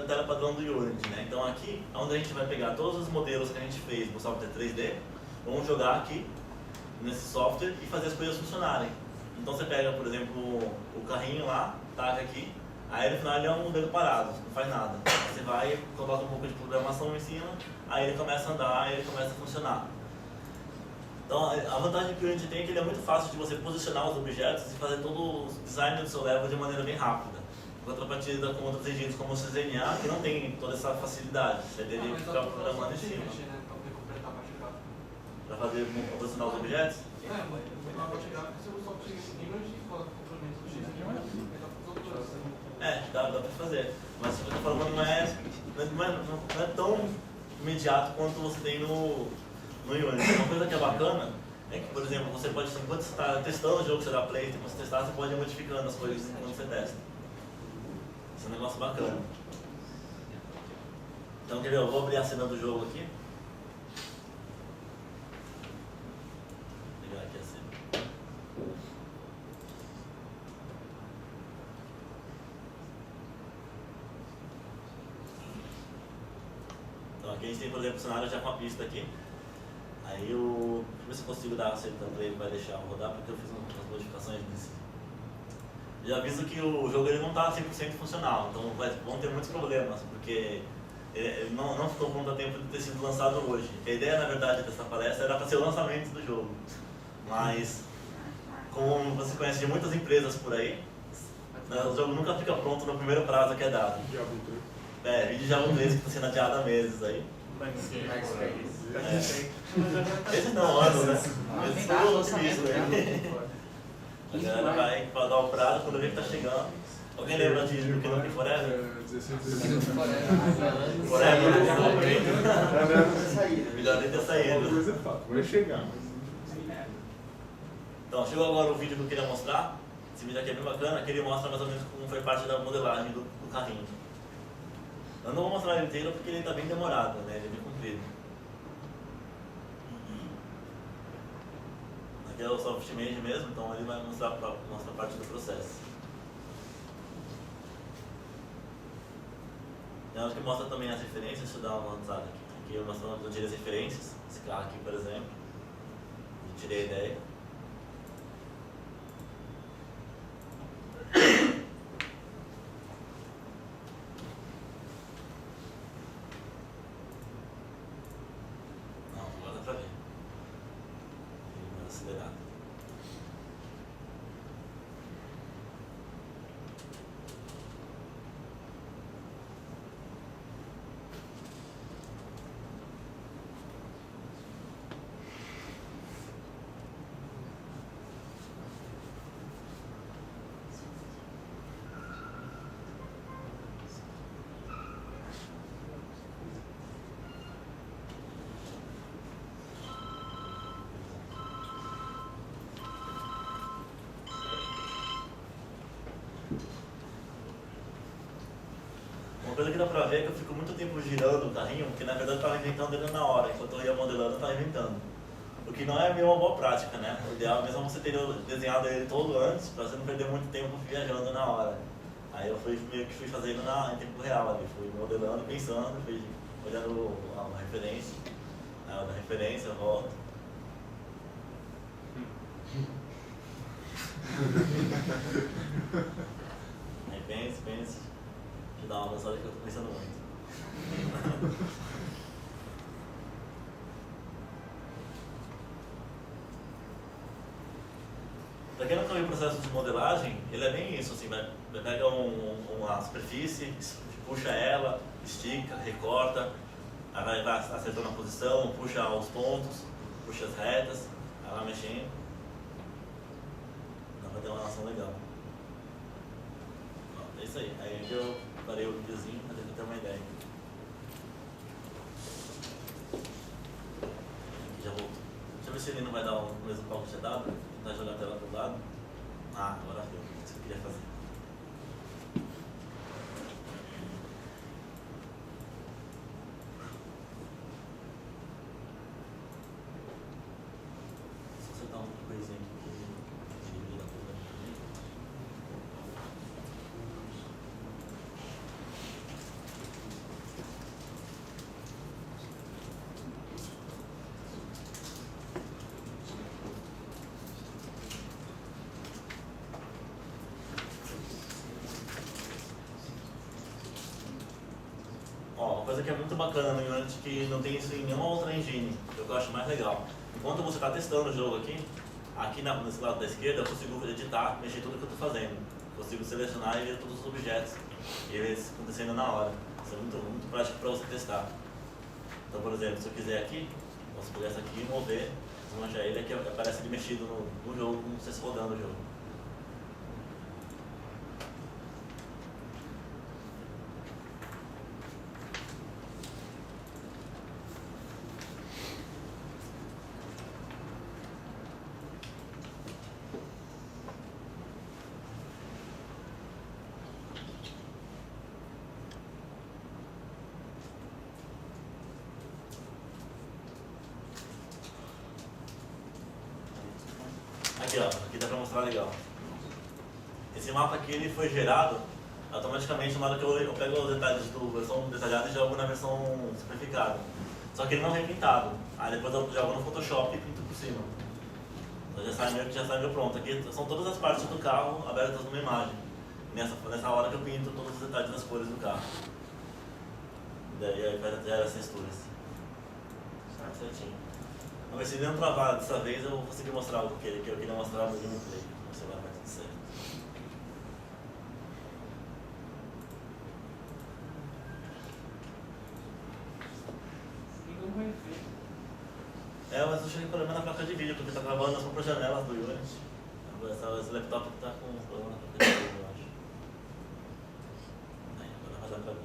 tela padrão do Unity, né? Então aqui é onde a gente vai pegar todos os modelos que a gente fez no software 3D, vamos jogar aqui nesse software e fazer as coisas funcionarem. Então você pega, por exemplo, o carrinho lá, taca aqui, aí no final ele é um modelo parado, não faz nada. Você vai, coloca um pouco de programação em cima, aí ele começa a andar, aí ele começa a funcionar. Então a vantagem que o Unity tem é que ele é muito fácil de você posicionar os objetos e fazer todo o design do seu level de maneira bem rápida. Em contrapartida com outros engines como o CZNA, que não tem toda essa facilidade. Você teria que ficar programando em cima. Para fazer posicionar os objetos? Mas na parte gráfica você só precisa de image e complemento do X. Dá para fazer. Mas o que eu estou falando não é tão imediato quanto você tem no Unity. Uma coisa que é bacana é que, por exemplo, você pode, enquanto você está testando o jogo que você dá play, enquanto você testar, você pode ir modificando as coisas enquanto você testa. Isso é um negócio bacana. Então, quer ver? Eu vou abrir a cena do jogo aqui. Vou pegar aqui a cena. Então, aqui a gente tem, por exemplo, o cenário já com a pista aqui. Aí deixa eu ver se eu consigo dar a aceita para ele, vai deixar rodar, porque eu fiz umas modificações nesse. Já aviso que o jogo ele não está 100% funcional, então vão ter muitos problemas, porque ele não ficou pronto a tempo de ter sido lançado hoje. A ideia, na verdade, dessa palestra era para ser o lançamento do jogo, mas como você conhece de muitas empresas por aí, o jogo nunca fica pronto no primeiro prazo que é dado. vídeo japonês que está sendo adiado há meses aí. Esse não, anos, né? Esse Tem foi o lançamento, otimismo aí. A galera vai pra dar o prazo quando vê que tá chegando. Alguém lembra de do Kingdom Forever? 16 Forever? saída. Melhor nem ter saído. coisa é fato, vai chegar. Então, chegou agora o vídeo que eu queria mostrar. Esse vídeo aqui é bem bacana, que ele mostra mais ou menos como foi parte da modelagem do carrinho. Eu não vou mostrar ele inteiro porque ele está bem demorado, né? Ele é bem comprido. Aqui é o soft image mesmo, então ele vai mostrar parte do processo. Eu acho que mostra também as referências, deixa eu dar uma avançada aqui. Aqui eu mostro onde eu tirei as referências, esse carro aqui por exemplo. Eu tirei a ideia. Não, agora dá pra ver. Ele vai acelerado. Uma coisa que dá pra ver é que eu fico muito tempo girando o carrinho, porque na verdade eu estava inventando ele na hora, enquanto eu ia modelando eu estava inventando. O que não é meio uma boa prática, né? O ideal mesmo é você ter desenhado ele todo antes, pra você não perder muito tempo viajando na hora. Aí eu meio que fui fazendo em tempo real ali, fui modelando, pensando, fui olhando a referência, a referência, eu volto. Aí pense. Deixa eu dar uma avançada que eu tô pensando muito. Pra quem nunca viu o processo de modelagem, ele é bem isso, assim, pega uma superfície, puxa ela, estica, recorta, aí vai acertando a posição, puxa os pontos, puxa as retas, aí vai mexendo. Dá pra ter uma relação legal. É isso aí. Aí aqui eu parei o videozinho pra ter uma ideia. Aqui já voltou. Deixa eu ver se ele não vai dar o mesmo palco que tinha dado. Tentar jogar a tela pro lado. Ah, agora deu. Isso que eu queria fazer. Só acertar uma coisinha aqui que ele vira tudo aqui. Ó, uma coisa que é muito bacana no Unity que não tem isso em nenhuma outra engine, que eu acho mais legal. Enquanto você está testando o jogo aqui nesse lado da esquerda, eu consigo editar, mexer tudo que eu estou fazendo. Consigo selecionar e ver todos os objetos e eles acontecendo na hora. Isso é muito prático para você testar. Então, por exemplo, se eu quiser aqui, posso pegar essa aqui e mover, desmanchar ele, aqui aparece ele mexido no jogo, como se estivesse rodando o jogo. Aqui ó, aqui dá pra mostrar legal. Esse mapa aqui ele foi gerado automaticamente na hora que eu pego os detalhes da versão detalhada e jogo na versão simplificada. Só que ele não vem pintado. Aí depois eu jogo no Photoshop e pinto por cima. Então já sai meio pronto. Aqui são todas as partes do carro abertas numa imagem. Nessa hora que eu pinto todos os detalhes das cores do carro. Daí aí vai gerar as texturas. Certinho. Vamos ver se ele não travar dessa vez, eu vou conseguir mostrar o que eu queria mostrar no gameplay. Você vai tudo certo. É, mas eu cheguei com problema na placa de vídeo, porque tá gravando as próprias janelas do Unity. Esse laptop tá com problema na placa de vídeo, eu acho. Aí, agora vai dar pra mim.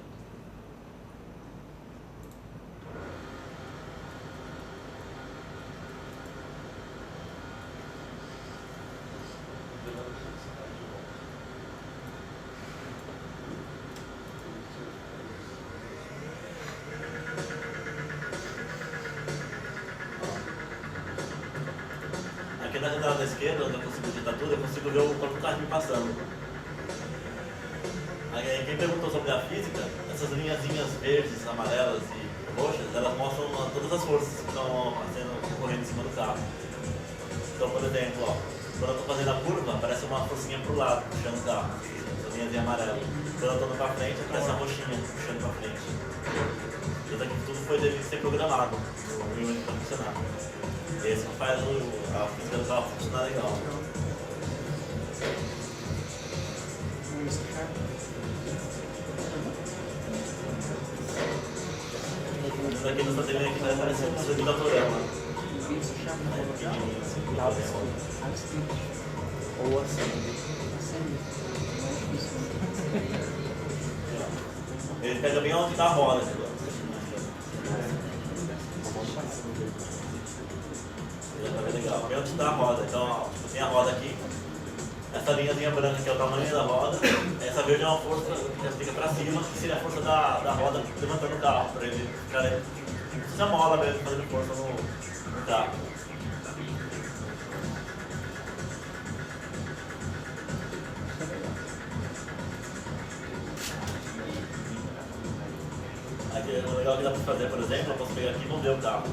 Aqui na janela da esquerda, onde eu consigo digitar tudo, eu consigo ver o próprio carro me passando. Aí quem perguntou sobre a física, essas linhazinhas verdes, amarelas e roxas, elas mostram todas as forças que estão correndo em cima do carro. Então, por exemplo, ó, quando eu estou fazendo a curva, aparece uma forcinha pro lado, puxando o carro, essa linhazinha amarela. Quando eu estou indo pra frente, aparece a roxinha, puxando pra frente. Isso aqui tudo foi devido ser programado no Unity para funcionar. Esse que faz a física do carro funcionar legal. Isso aqui nessa telinha aqui parece um servidor da Torema. Ou assim. Ele pega bem onde está a roda. Legal, bem onde está a roda. Então, ó, tem a roda aqui. Essa linhazinha branca aqui é o tamanho da roda. Essa verde é uma força que fica para cima, que seria a força da roda levantando o carro, para ele ficar. Não precisa mola mesmo, fazendo força no carro. Aqui, o legal que dá para fazer, por exemplo, eu posso pegar aqui e mover o carro.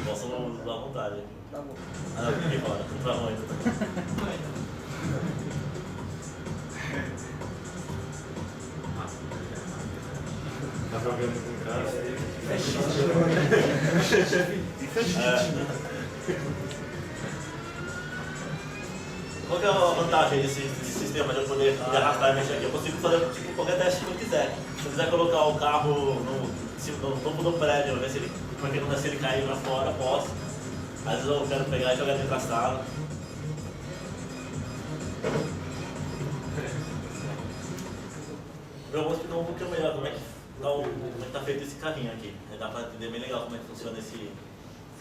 Posso usar à vontade aqui. Tá bom. Ah, não, fica aqui fora, não vai muito. Tá jogando com o cara. Qual que é a vantagem desse sistema de eu poder arrastar e mexer aqui? Eu consigo fazer tipo, qualquer teste que eu quiser. Se eu quiser colocar o carro no topo do prédio, ver se ele, porque não se ele cair pra fora, posso. Às vezes eu quero pegar e jogar dentro da sala. Eu vou explicar um pouquinho melhor como é que tá feito esse carrinho aqui. Dá pra entender bem legal como é que funciona esse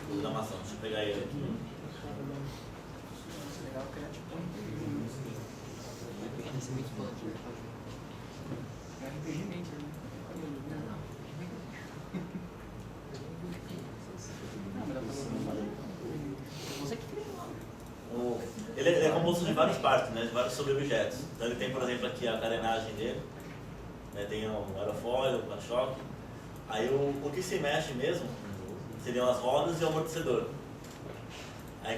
programação. Deixa eu pegar ele aqui. Ele é composto de várias partes, né, de vários sobre-objetos. Então ele tem, por exemplo, aqui a carenagem dele, né, tem um aerofólio, um para-choque. Aí o que se mexe mesmo seriam as rodas e o amortecedor. Aí,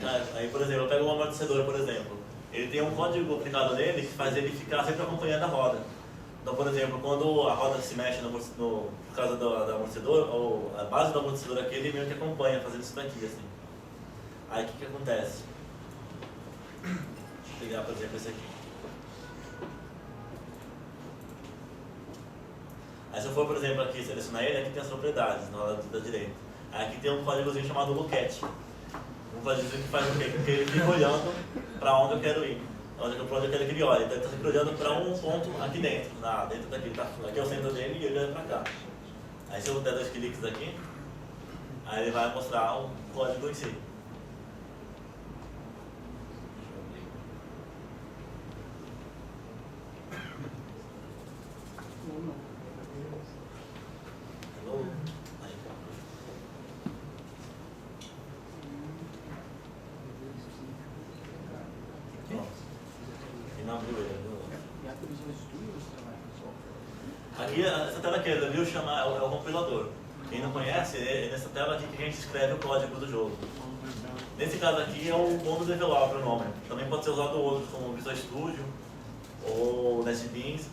por exemplo, eu pego um amortecedor, por exemplo. Ele tem um código aplicado nele que faz ele ficar sempre acompanhando a roda. Então, por exemplo, quando a roda se mexe por causa do amortecedor, ou a base do amortecedor aqui, ele meio que acompanha, fazendo isso daqui, assim. Aí o que acontece? Deixa eu pegar, por exemplo, esse aqui. Aí se eu for, por exemplo, aqui selecionar ele, aqui tem as propriedades, na lado da direita. Aí aqui tem um códigozinho chamado looket. Um códigozinho que faz o quê? Porque ele fica olhando para onde eu quero ir. Para onde eu quero que ele olhe. Então ele está sempre olhando para um ponto aqui dentro. Dentro daqui. Tá? Aqui é o centro dele e ele olha para cá. Aí se eu der 2 cliques aqui, aí ele vai mostrar o código em si. Aqui, essa tela aqui, viu, é o compilador. Quem não conhece, é nessa tela aqui que a gente escreve o código do jogo. Nesse caso aqui é o Mono Developer o nome. Também pode ser usado outro, como Visual Studio ou NetBeans.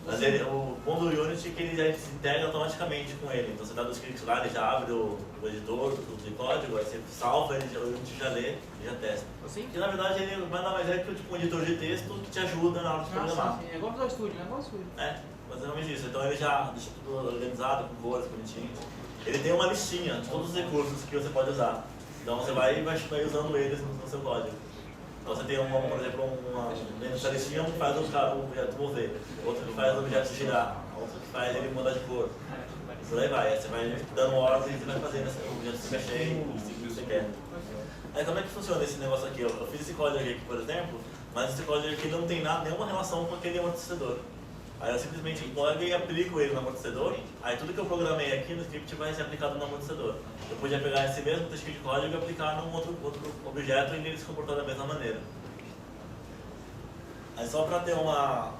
Mas o bom do Unity é que ele já se integra automaticamente com ele. Então você dá 2 cliques lá, ele já abre o editor de código, aí você salva, o Unity já lê e já testa. Assim? E na verdade ele nada mais é que um editor de texto que te ajuda na hora de programar. Sim. É igual Visual Studio, né? Igual Studio. É. basicamente isso. Então ele já deixa tudo organizado, com cores, bonitinho. Ele tem uma listinha de todos os recursos que você pode usar. Então você vai usando eles no seu código. Então você tem, por exemplo, dentro dessa listinha um que faz o objeto mover, outro que faz o objeto girar, outro que faz ele mudar de cor. Isso daí vai, aí você vai dando ordem e você vai fazendo o objeto se mexer e o que você quer. Aí como é que funciona esse negócio aqui? Eu fiz esse código aqui, por exemplo, mas esse código aqui não tem nenhuma relação com aquele amortecedor. Aí eu simplesmente pego e aplico ele no amortecedor, aí tudo que eu programei aqui no script vai ser aplicado no amortecedor. Eu podia pegar esse mesmo texto de código e aplicar num outro objeto e ele se comportar da mesma maneira. Aí só para ter uma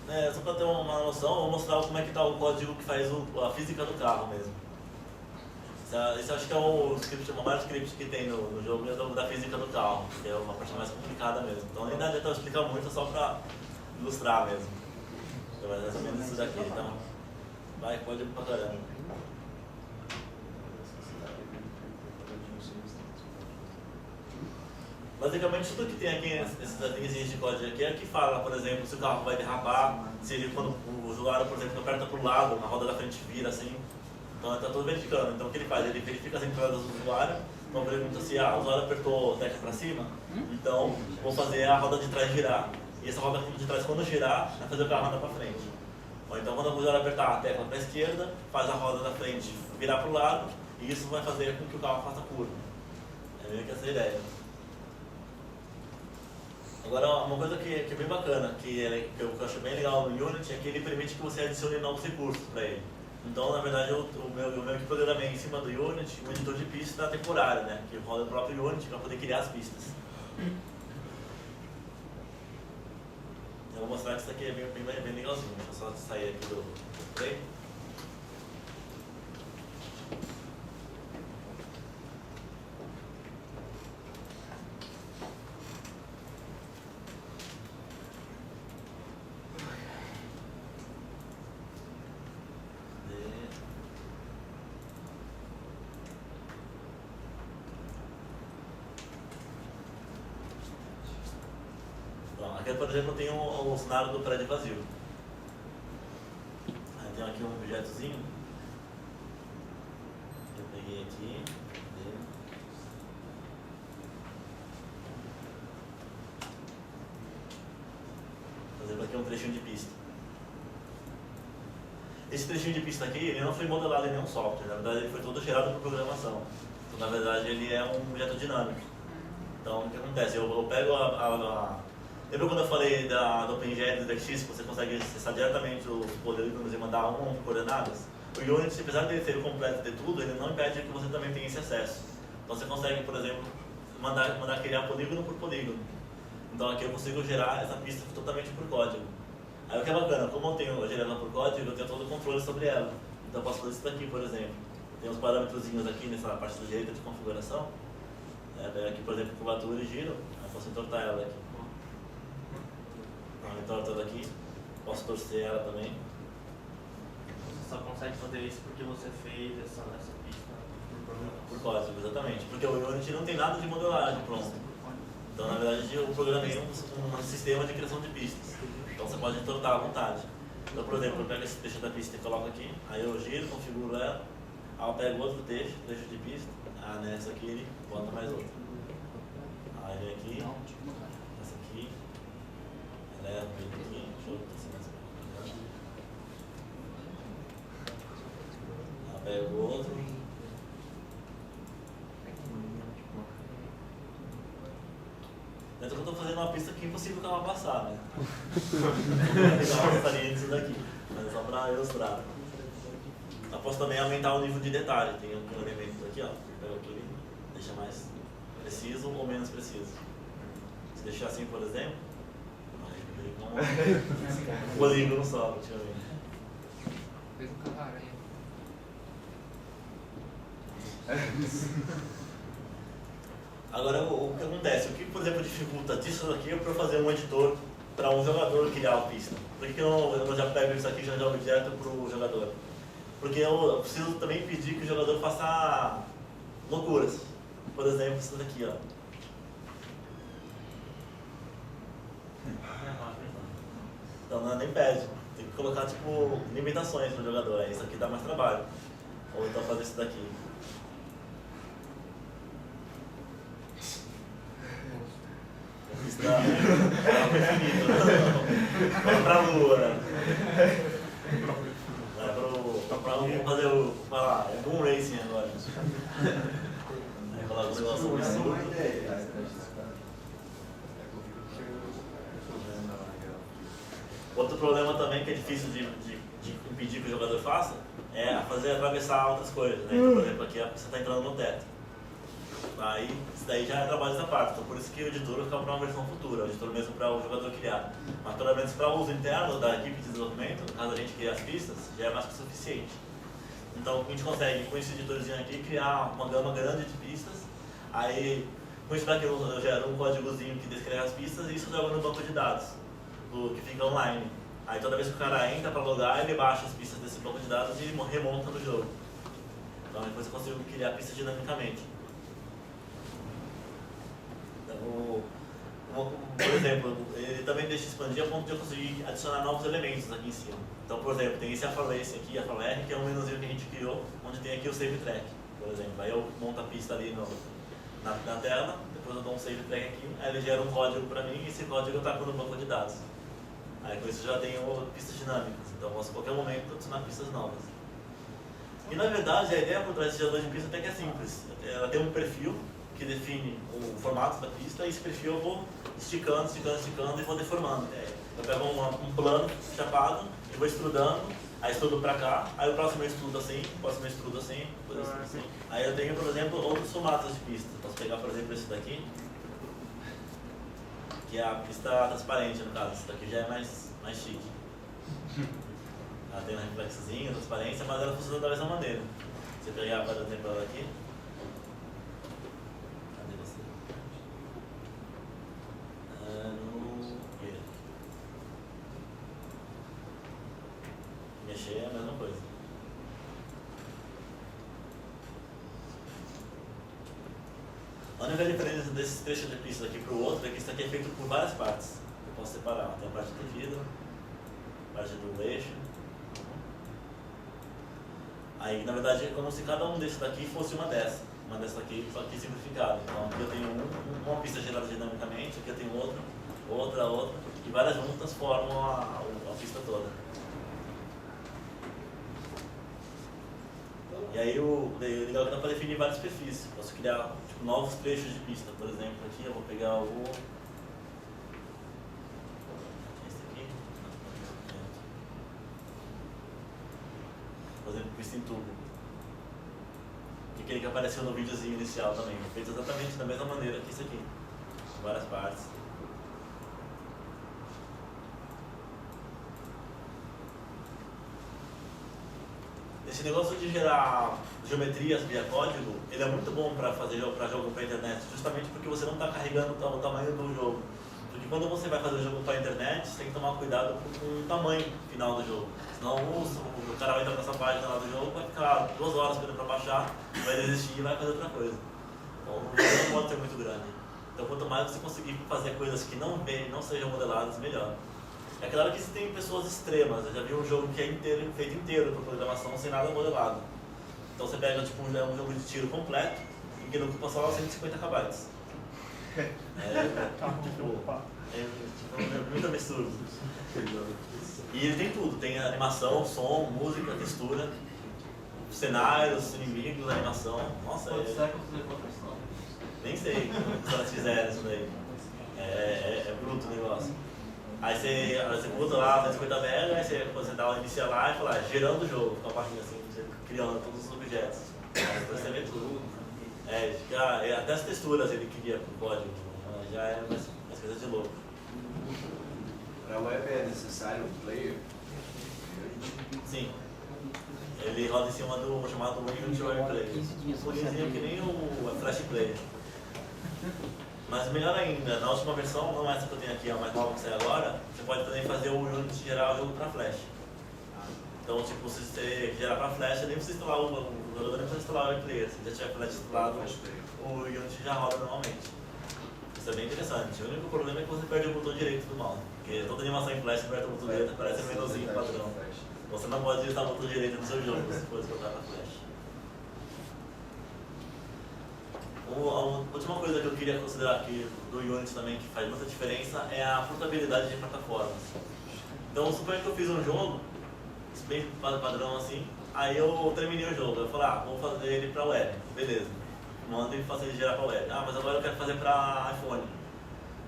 noção, eu vou mostrar como é que está o código que faz a física do carro mesmo. Esse acho que é o maior script que tem no jogo, é da física do carro, que é uma parte mais complicada mesmo. Então nem adianta eu explicar muito, só para ilustrar mesmo. Então, mais ou menos isso daqui, então vai, pode ir pra caramba. Basicamente tudo que tem aqui nessas linhas de código aqui é que fala, por exemplo, se o carro vai derrapar, se ele, quando o usuário, por exemplo, aperta para o lado, a roda da frente vira assim. Então ele está todo verificando. Então o que ele faz? Ele verifica as entradas do usuário, então pergunta se o usuário apertou a tecla para cima, então vou fazer a roda de trás girar. E essa roda de trás, quando girar, vai fazer o carro andar para frente. Ou então, quando o usuário apertar a tecla para a esquerda, faz a roda da frente virar para o lado, e isso vai fazer com que o carro faça curva. É meio que essa a ideia. Agora, uma coisa que é bem bacana, que eu acho bem legal no Unity, é que ele permite que você adicione novos recursos para ele. Então, na verdade, eu que programei em cima do Unity, um editor de pista temporário, né? Que roda no próprio Unity para poder criar as pistas. Eu vou mostrar que isso aqui é bem legalzinho. Deixa eu só sair aqui do play. Aqui, por exemplo, tem um cenário do prédio vazio. Aí tem aqui um objetozinho. Eu peguei aqui. Por exemplo, aqui é um trechinho de pista. Esse trechinho de pista aqui, ele não foi modelado em nenhum software. Na verdade, ele foi todo gerado por programação. Então, na verdade, ele é um objeto dinâmico. Então, o que acontece? Eu pego lembra quando eu falei do OpenGL e do DXX, que você consegue acessar diretamente os polígonos e mandar coordenadas? O Unity, apesar de ele ser completo de tudo, ele não impede que você também tenha esse acesso. Então você consegue, por exemplo, mandar criar polígono por polígono. Então aqui eu consigo gerar essa pista totalmente por código. Aí o que é bacana, como eu gerei ela por código, eu tenho todo o controle sobre ela. Então eu posso fazer isso daqui, por exemplo. Tem uns parâmetrozinhos aqui nessa parte da direita de configuração. Aqui, por exemplo, curvatura e giro, aí eu posso entortar ela aqui. Entorta daqui, posso torcer ela também. Você só consegue fazer isso porque você fez essa pista por programação. Por código, exatamente. Porque o Unity não tem nada de modelagem pronto. Então, na verdade, eu programei um sistema de criação de pistas. Então, você pode entortar à vontade. Então, por exemplo, eu pego esse trecho da pista e coloco aqui, aí eu giro, configuro ela, aí eu pego outro trecho de pista, nessa aqui ele bota mais outro. Aí vem aqui, essa aqui. Deixa eu pego o outro. Então eu estou fazendo uma pista que é impossível o carro passar, né? Não gostaria disso daqui, mas é só para ilustrar. Eu posso também aumentar o nível de detalhe. Tem um elemento aqui, ó. Pega aqui, deixa mais preciso ou menos preciso. Se deixar assim, por exemplo, um polígono só, praticamente. Fez um cavaré. Agora, o que acontece? O que, por exemplo, dificulta disso daqui é para fazer um editor para um jogador criar a pista. Por que eu já pego isso aqui e já jogo direto para o jogador? Porque eu preciso também pedir que o jogador faça loucuras. Por exemplo, isso daqui, ó. Então nem pede. Tem que colocar tipo limitações no jogador, aí isso aqui dá mais trabalho. Ou então fazer isso daqui. Isso dá infinito. Vai pra lua, né? Vamos fazer o. Vai lá, é Boom Racing agora. Aí coloca um negócio absurdo. Outro problema também que é difícil de impedir que o jogador faça é fazer atravessar outras coisas, né? Então, por exemplo, aqui você está entrando no teto. Aí, isso daí já é trabalho dessa parte. Então, por isso que o editor vai ficar para uma versão futura, o editor mesmo para o jogador criar. Mas, pelo menos para o uso interno da equipe de desenvolvimento, no caso a gente criar as pistas, já é mais que suficiente. Então, a gente consegue, com esse editorzinho aqui, criar uma gama grande de pistas. Aí, com isso daqui eu gero um códigozinho que descreve as pistas e isso joga no banco de dados, que fica online. Aí toda vez que o cara entra para logar, ele baixa as pistas desse banco de dados e remonta no jogo. Então depois eu consigo criar pistas dinamicamente. Então, por exemplo, ele também deixa expandir a ponto de eu conseguir adicionar novos elementos aqui em cima. Então, por exemplo, tem esse AFALEC aqui, AFALR, que é um menuzinho que a gente criou, onde tem aqui o Save Track, por exemplo. Aí eu monto a pista ali na tela, depois eu dou um Save Track aqui, aí ele gera um código para mim e esse código eu taco no banco de dados. Aí com isso eu já tenho pistas dinâmicas, então eu posso a qualquer momento adicionar pistas novas. E na verdade a ideia por trás desse gerador de pista até que é simples. Ela tem um perfil que define o formato da pista e esse perfil eu vou esticando e vou deformando. Eu pego um plano chapado e vou extrudando, aí extrudo pra cá, aí o próximo eu extrudo assim, o próximo eu extrudo assim, depois eu extrudo assim. Aí eu tenho, por exemplo, outros formatos de pista. Posso pegar, por exemplo, esse daqui, que é a pista transparente, no caso. Esse daqui já é mais chique. Ela tem um reflexozinho, transparência, mas ela funciona da mesma maneira. Você pegar, por exemplo, ela aqui. Cadê você? Mexer é a mesma coisa. A única diferença desses trechos de pista daqui para o outro é que isso aqui é feito por várias partes. Eu posso separar. Tem a parte do vidro, a parte do eixo. Aí, na verdade, é como se cada um desses daqui fosse uma dessa aqui, só que simplificado. Então, aqui eu tenho uma pista gerada dinamicamente, aqui eu tenho outra, e várias juntas formam a pista toda. E aí o legal é que dá para definir vários perfis. Posso criar tipo, novos trechos de pista. Por exemplo, aqui eu vou pegar esse aqui. Por exemplo, pista em tubo. E aquele que apareceu no videozinho inicial também. Feito exatamente da mesma maneira que isso aqui. Várias partes. Esse negócio de gerar geometrias via código, ele é muito bom para fazer para jogo para internet, justamente porque você não está carregando o tamanho do jogo. Porque quando você vai fazer o jogo para internet, você tem que tomar cuidado com o tamanho final do jogo. Senão o cara vai entrar nessa página lá do jogo, vai ficar 2 horas esperando para baixar, vai desistir e vai fazer outra coisa. Então o jogo não pode ser muito grande. Então quanto mais você conseguir fazer coisas que não sejam modeladas, melhor. É claro que existem pessoas extremas. Eu já vi um jogo que é feito inteiro por programação sem nada modelado. Então você pega tipo, um jogo de tiro completo e que não ocupa só 150 KB. É muito absurdo. E ele tem tudo, tem animação, som, música, textura, cenários, inimigos, animação. Nossa, Pode ser que eu fizer qualquer história. nem sei se elas fizeram isso daí. É bruto o negócio. Aí você executa lá 150 MB, aí você dá o iniciar lá e fala, gerando o jogo, com a página assim, você criando todos os objetos. Aí depois você vê tudo. Até as texturas ele cria com o código, já é mais coisa de louco. Para a web é necessário um player? Sim. Ele roda em cima do chamado Unity Web Player. Um plugin que nem o Flash Player. Mas melhor ainda, na última versão, não essa que eu tenho aqui, a mais nova que sai agora, você pode também fazer o Unity gerar o jogo para Flash. Então, tipo, se você gerar para Flash, nem precisa instalar o jogador, nem precisa instalar o Web Player. Se já tiver Flash instalado, o Unity já roda normalmente. Isso é bem interessante. O único problema é que você perde o botão direito do mouse. Porque toda animação em flash aperta o botão direito, parece um menuzinho padrão. Você não pode digitar o botão direito no seu jogo se for exportar para flash. A última coisa que eu queria considerar aqui do Unity também, que faz muita diferença, é a portabilidade de plataformas. Então, suponha que eu fiz um jogo, bem padrão assim, aí eu terminei o jogo, eu falei, vou fazer ele para web, beleza. Manda ele fazer gerar para web. Mas agora eu quero fazer para iPhone.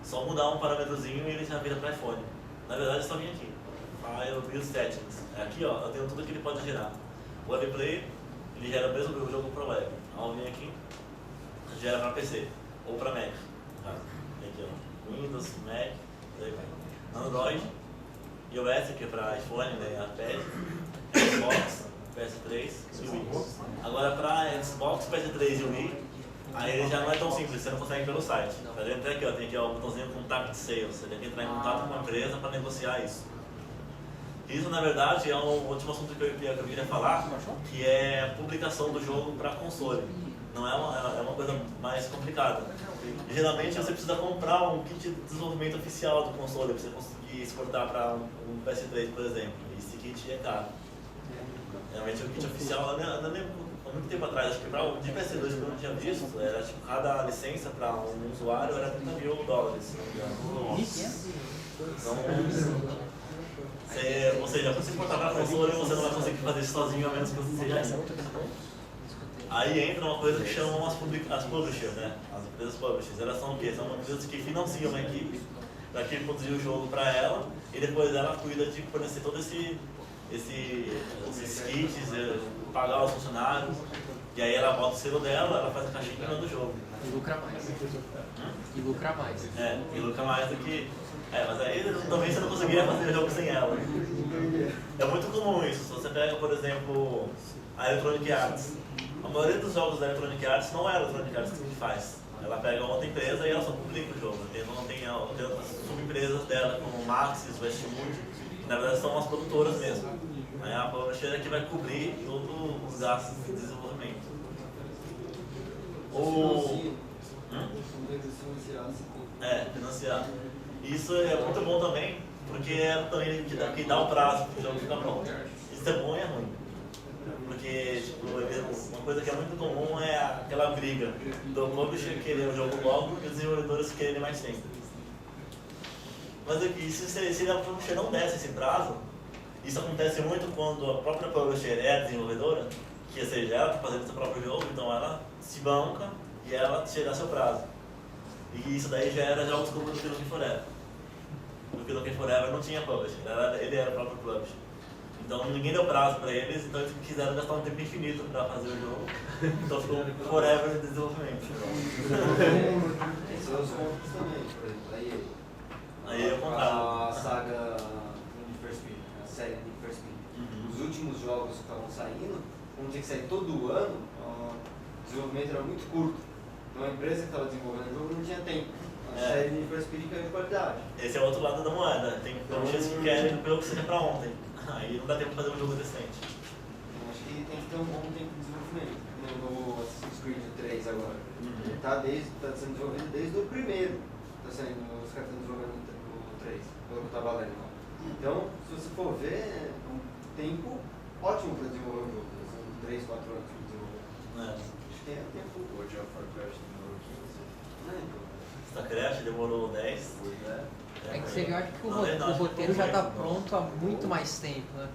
Só mudar um parâmetrozinho e ele já vira para iPhone. Na verdade, é só vir aqui. File Build Settings. Aqui, ó, eu tenho tudo que ele pode gerar. O Web Player, ele gera o mesmo jogo para web. Ao vir aqui, gera para PC ou para Mac. Tem aqui, ó, Windows, Mac, daí vai. Android, iOS, que é para iPhone, né, iPad, Xbox, PS3 e Wii. Agora para Xbox, PS3 e Wii, aí ele já não é tão simples, você não consegue pelo site. Para entrar aqui, ó, tem aqui ó, o botãozinho Contact Sales, você tem que entrar em contato com a empresa para negociar isso. Isso, na verdade, é um último assunto que eu queria falar, que é publicação do jogo para console. Não é uma coisa mais complicada. E, geralmente você precisa comprar um kit de desenvolvimento oficial do console para você conseguir exportar para um PS3, por exemplo. E esse kit é caro. Realmente o kit oficial, eu não lembro há muito tempo atrás, acho que para de PS2 que eu não tinha visto, era tipo, cada licença para um usuário era $30 mil, se não me engano. Então, ou seja, para você exportar para console, você não vai conseguir fazer isso sozinho, a menos que você seja rico. Aí entra uma coisa que chamam as publishers, né? As empresas publishers. Elas são o quê? São empresas que financiam uma equipe para que produzir o jogo para ela e depois ela cuida de fornecer todo esses kits, pagar os funcionários. E aí ela bota o selo dela, ela faz a caixinha do jogo. E lucra mais. E lucra mais. E lucra mais do que... mas aí também você não conseguiria fazer o jogo sem ela. É muito comum isso. Se você pega, por exemplo, a Electronic Arts. A maioria dos jogos da Electronic Arts não é a Electronic Arts que faz. Ela pega outra empresa e ela só publica o jogo. Tem outras subempresas dela, como o Maxis, o Westwood, que na verdade são as produtoras mesmo. Aí a publisher é que vai cobrir todos os gastos de desenvolvimento. Financiar. Isso é muito bom também, porque é também que dá o prazo para o jogo ficar pronto. Isso é bom e é ruim. Porque tipo, uma coisa que é muito comum é aquela briga do publisher querer o jogo logo e os desenvolvedores quererem mais tempo. Mas aqui, se a publisher não desse esse prazo, isso acontece muito quando a própria publisher é a desenvolvedora, que seja ela que fazendo seu próprio jogo, então ela se banca e ela tira seu prazo. E isso daí já era jogos como o Duke Nukem Forever. O Duke Nukem Forever não tinha publisher, ele era o próprio publisher. Então ninguém deu prazo para eles, então eles quiseram gastar um tempo infinito para fazer o jogo. Então ficou Forever em desenvolvimento. Esses são os pontos também, por exemplo. Aí eu contava. A saga Need for Speed, a série Need for Speed. Os últimos jogos que estavam saindo, como tinha que sair todo ano, o desenvolvimento era muito curto. Então a empresa que estava desenvolvendo o jogo não tinha tempo. A série Need for Speed caiu de qualidade. Esse é o outro lado da moeda. Tem publishers que querem o jogo que seja para ontem. Aí não dá tempo de fazer um jogo decente. Acho que tem que ter um bom tempo de desenvolvimento. No Assassin's Creed 3 agora. Ele tá sendo desenvolvido desde o primeiro. Os caras estão desenvolvendo o 3, pelo que eu tava lendo. Então, se você for ver, é um tempo ótimo para desenvolver o jogo. São 3, 4 anos para desenvolver. Acho que é tempo. O World of Warcraft demorou 15. StarCraft demorou 10. É que você acha que o roteiro já está pronto há muito mais tempo, né?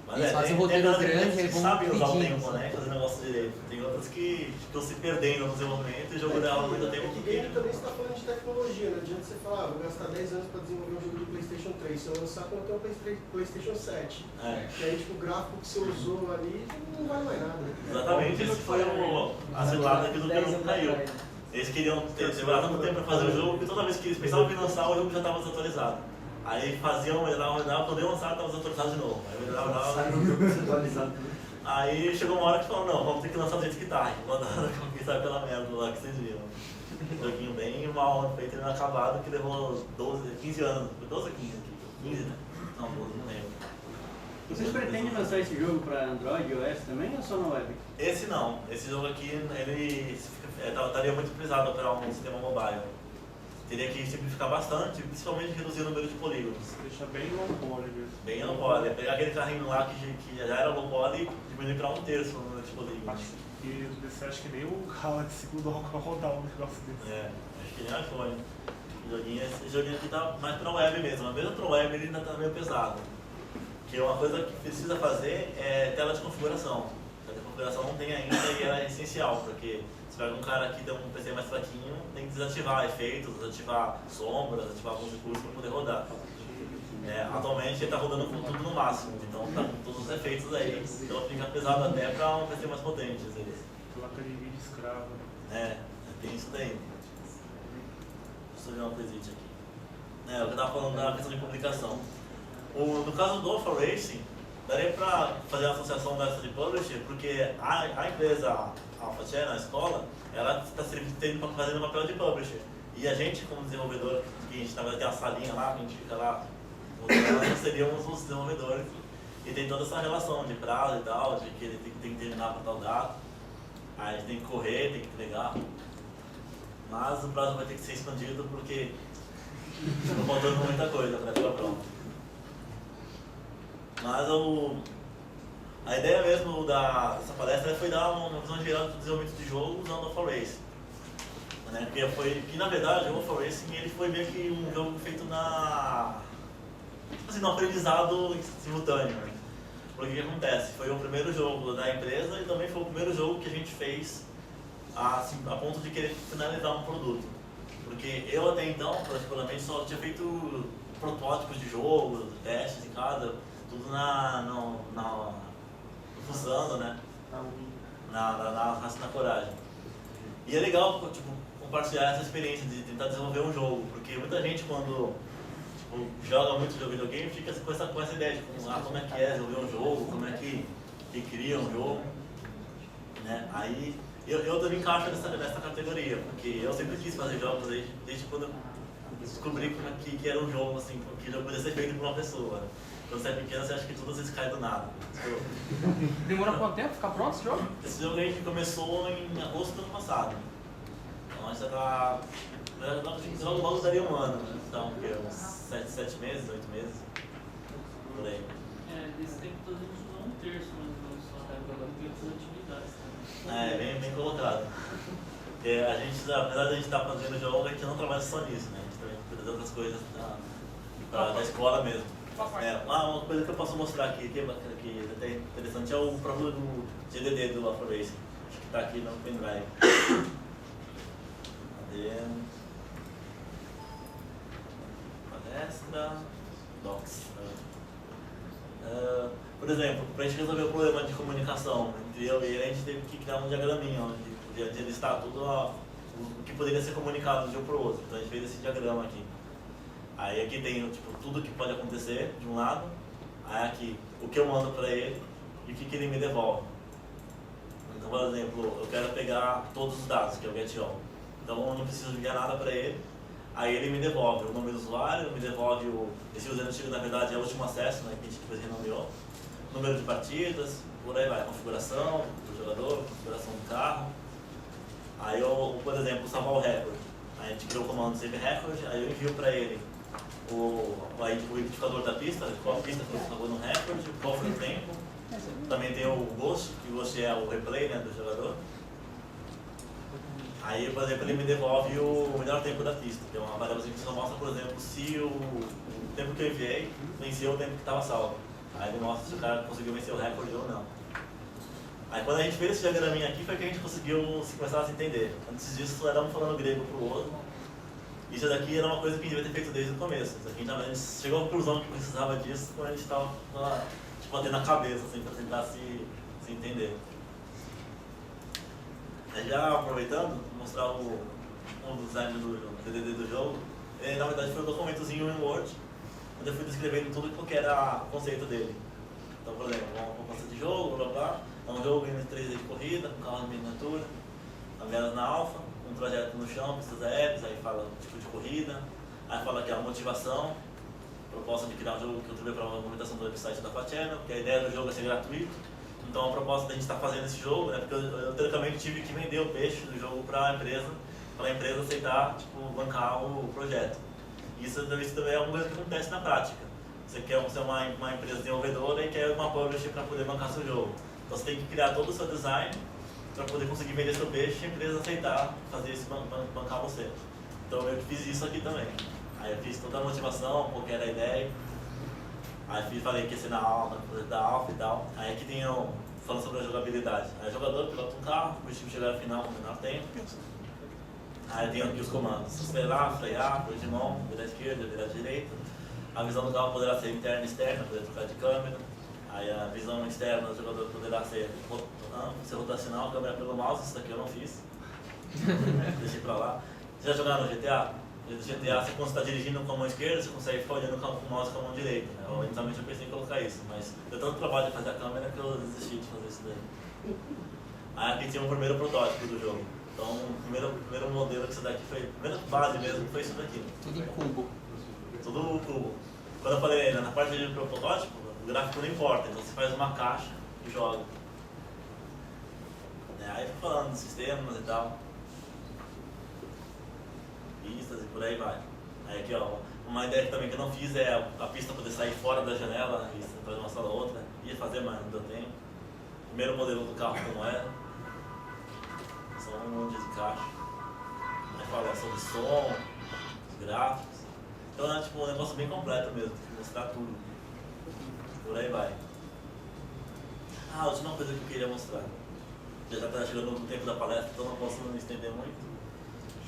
Mas eles fazem um roteiro grande, eles vão sabem usar o pedindo. tempo, né? Fazer o negócio direito. Tem outras que ficam se perdendo no desenvolvimento e o jogo leva muito tempo. E game também você está falando de tecnologia, não adianta você falar, vou gastar 10 anos para desenvolver um jogo de PlayStation 3, se eu lançar quando tem um PlayStation 7. E aí, tipo, o gráfico que você usou ali não vale mais nada. Exatamente, esse foi a cilada que o Duke caiu. Eles queriam demorar tanto tempo para fazer o jogo que toda vez que eles pensavam em lançar, o jogo já estava desatualizado. Aí faziam, melhoravam, quando eu lançar, estava desatualizado de novo. Aí melhoravam, aí chegou uma hora que falaram, não, vamos ter que lançar do jeito que tá. E mandaram conquistar aquela merda lá que vocês viram. Um joguinho bem mal feito e inacabado que levou 15 anos. Foi 12 ou 15 aqui? 15, né? Não, 12, não lembro. Vocês pretendem lançar esse jogo para Android e iOS também ou só na web? Esse não. Esse jogo aqui, ele estaria muito utilizado para um sistema mobile. teria que simplificar bastante, principalmente reduzir o número de polígonos. Deixa bem low poly mesmo. Bem low poly, pegar aquele carrinho lá que já era low poly e diminuir para 1/3 o número de polígonos. Acho que você acha que nem o Galaxy do rodar um negócio desse. Acho que nem iPhone. Esse joguinho aqui tá mais pra web mesmo, mas mesmo pra web ele ainda tá meio pesado. Que uma coisa que precisa fazer é tela de configuração. A configuração não tem ainda e ela é essencial, porque se pega um cara que tem um PC mais fraquinho, tem que desativar efeitos, desativar sombras, desativar alguns recursos para poder rodar. Atualmente ele está rodando com tudo no máximo, então tá com todos os efeitos aí, então fica pesado até para um PC mais potente. Placa de vídeo escrava. Tem isso daí. Deixa eu ver uma coisinha aqui. Eu estava falando da questão de publicação. No caso do Alpha Racing, daria para fazer uma associação dessa de publisher, porque a empresa Alpha Channel, a escola, ela está fazendo papel de publisher. E a gente, como desenvolvedor, que a gente na verdade tem uma salinha lá, que a gente fica lá, nós seríamos os desenvolvedores. E tem toda essa relação de prazo e tal, de que ele tem que terminar para tal data. Aí a gente tem que correr, tem que entregar. Mas o prazo vai ter que ser expandido porque está faltando muita coisa para ficar pronto. Mas a ideia mesmo dessa palestra foi dar uma visão geral do desenvolvimento de jogo usando o Alpha Racing. Porque na verdade o Alpha Racing ele foi meio que um jogo feito no aprendizado simultâneo. Porque o que acontece? Foi o primeiro jogo da empresa e também foi o primeiro jogo que a gente fez a ponto de querer finalizar um produto. Porque eu até então, particularmente, só tinha feito protótipos de jogo, testes em casa, tudo fuçando, né? Na coragem. E é legal, compartilhar essa experiência de tentar desenvolver um jogo, porque muita gente quando joga muito jogo videogame fica com essa ideia de como é que é desenvolver um jogo, como é que cria um jogo, né? Aí eu também encaixo nessa categoria, porque eu sempre quis fazer jogos desde quando eu descobri como é que era um jogo, assim, que já podia ser feito por uma pessoa. Quando você é pequeno, você acha que tudo às vezes cai do nada. Demorou quanto tempo ficar pronto esse jogo? Esse jogo aí começou em agosto do ano passado. Então a gente já tá... Logo daria um ano, né? Então, uns 7 meses, 8 meses, por aí. Desse tempo todo a gente usou 1/3, mas só agora tem outras atividades. Bem colocado. Porque a gente, apesar de a gente estar fazendo o jogo, a gente não trabalha só nisso, né? A gente também cuida de outras coisas da escola mesmo. Uma coisa que eu posso mostrar aqui, que é até interessante, é o próprio GDD do Alpha Racing. Acho que está aqui no pendrive. Cadê? Palestra, docs. Por exemplo, para a gente resolver o problema de comunicação entre eu e ele, a gente teve que criar um diagraminha onde de listar tudo o que poderia ser comunicado de um para o outro. Então a gente fez esse diagrama aqui. Aí aqui tem tudo que pode acontecer de um lado, aí aqui o que eu mando para ele e o que ele me devolve. Então, por exemplo, eu quero pegar todos os dados, que é o getAll. Então eu não preciso enviar nada para ele, aí ele me devolve o nome do usuário, me devolve esse usuário antigo, na verdade é o último acesso, né, que a gente depois renomeou, número de partidas, por aí vai, configuração do jogador, configuração do carro. Aí eu, por exemplo, salvar o recorde. Aí a gente criou o comando save record, aí eu envio para ele o identificador da pista, qual pista que ele salvou no recorde, qual foi o tempo. Também tem o Ghost, que o Ghost é o replay, né, do jogador. Aí, por exemplo, ele me devolve o melhor tempo da pista, que é uma variável que só mostra, por exemplo, se o tempo que eu enviei venceu o tempo que estava salvo. Aí ele mostra se o cara conseguiu vencer o recorde ou não. Aí quando a gente fez esse diagraminha aqui foi que a gente conseguiu começar a se entender. Antes disso, era um falando grego pro outro. Isso daqui era uma coisa que a gente devia ter feito desde o começo. Isso aqui, a gente chegou à conclusão que precisava disso quando a gente estava batendo a cabeça, assim, para tentar se entender. Já aproveitando, vou mostrar um dos designs do DDD do jogo. Na verdade foi um documentozinho em Word, onde eu fui descrevendo tudo que era o conceito dele. Então, por exemplo, uma proposta de jogo, blá blá. É um jogo em 3D de corrida, com carro de miniatura, apenas na alfa, um trajeto no chão, pistas aéreas, aí fala o tipo de corrida, aí fala que é a motivação, proposta de criar um jogo que contribui para a movimentação do website da Alpha Channel, que a ideia do jogo é ser gratuito. Então a proposta da gente estar fazendo esse jogo, né, porque eu teoricamente tive que vender o peixe do jogo para a empresa, para a empresa aceitar, tipo, bancar o projeto. Isso também é uma coisa que acontece na prática. Você quer ser uma empresa desenvolvedora e quer uma publisher para poder bancar seu jogo. Então você tem que criar todo o seu design para poder conseguir vender seu peixe e a empresa aceitar fazer esse bancar você. Então eu fiz isso aqui também. Aí eu fiz toda a motivação, qual que era a ideia. Aí falei que ia ser na aula, da alfa e tal. Aí aqui tem falando sobre a jogabilidade. Aí o jogador pilota um carro, o objetivo chegar ao final com o menor tempo. Aí tem aqui os comandos: acelerar, frear, pôr de mão, virar à esquerda, virar à direita. A visão do carro poderá ser interna e externa, poder trocar de câmera. Aí a visão externa do jogador poderá ser rotacional, câmera pelo mouse. Isso daqui eu não fiz. Deixei pra lá. Vocês já jogaram no GTA? No GTA, quando você está dirigindo com a mão esquerda, você consegue ficar olhando com o mouse com a mão direita. Né? Inicialmente eu pensei em colocar isso, mas deu tanto trabalho de fazer a câmera que eu desisti de fazer isso daí. Aí aqui tinha o primeiro protótipo do jogo. Então o primeiro modelo que isso daqui foi, a primeira base mesmo foi isso daqui. Tudo em cubo. Tudo cubo. Quando eu falei na parte de protótipo, o gráfico não importa, então você faz uma caixa e joga. Aí fui falando dos sistemas e tal. Pistas e por aí vai. Aí aqui ó, uma ideia também que eu não fiz é a pista poder sair fora da janela e para uma sala ou outra. Ia fazer, mas não deu tempo. Primeiro modelo do carro como era. Só um monte de caixa. Aí fala sobre som, gráficos. Então é tipo um negócio bem completo mesmo, mostrar tudo. Por aí vai. A última coisa que eu queria mostrar. Já está chegando no tempo da palestra, então não posso me estender muito.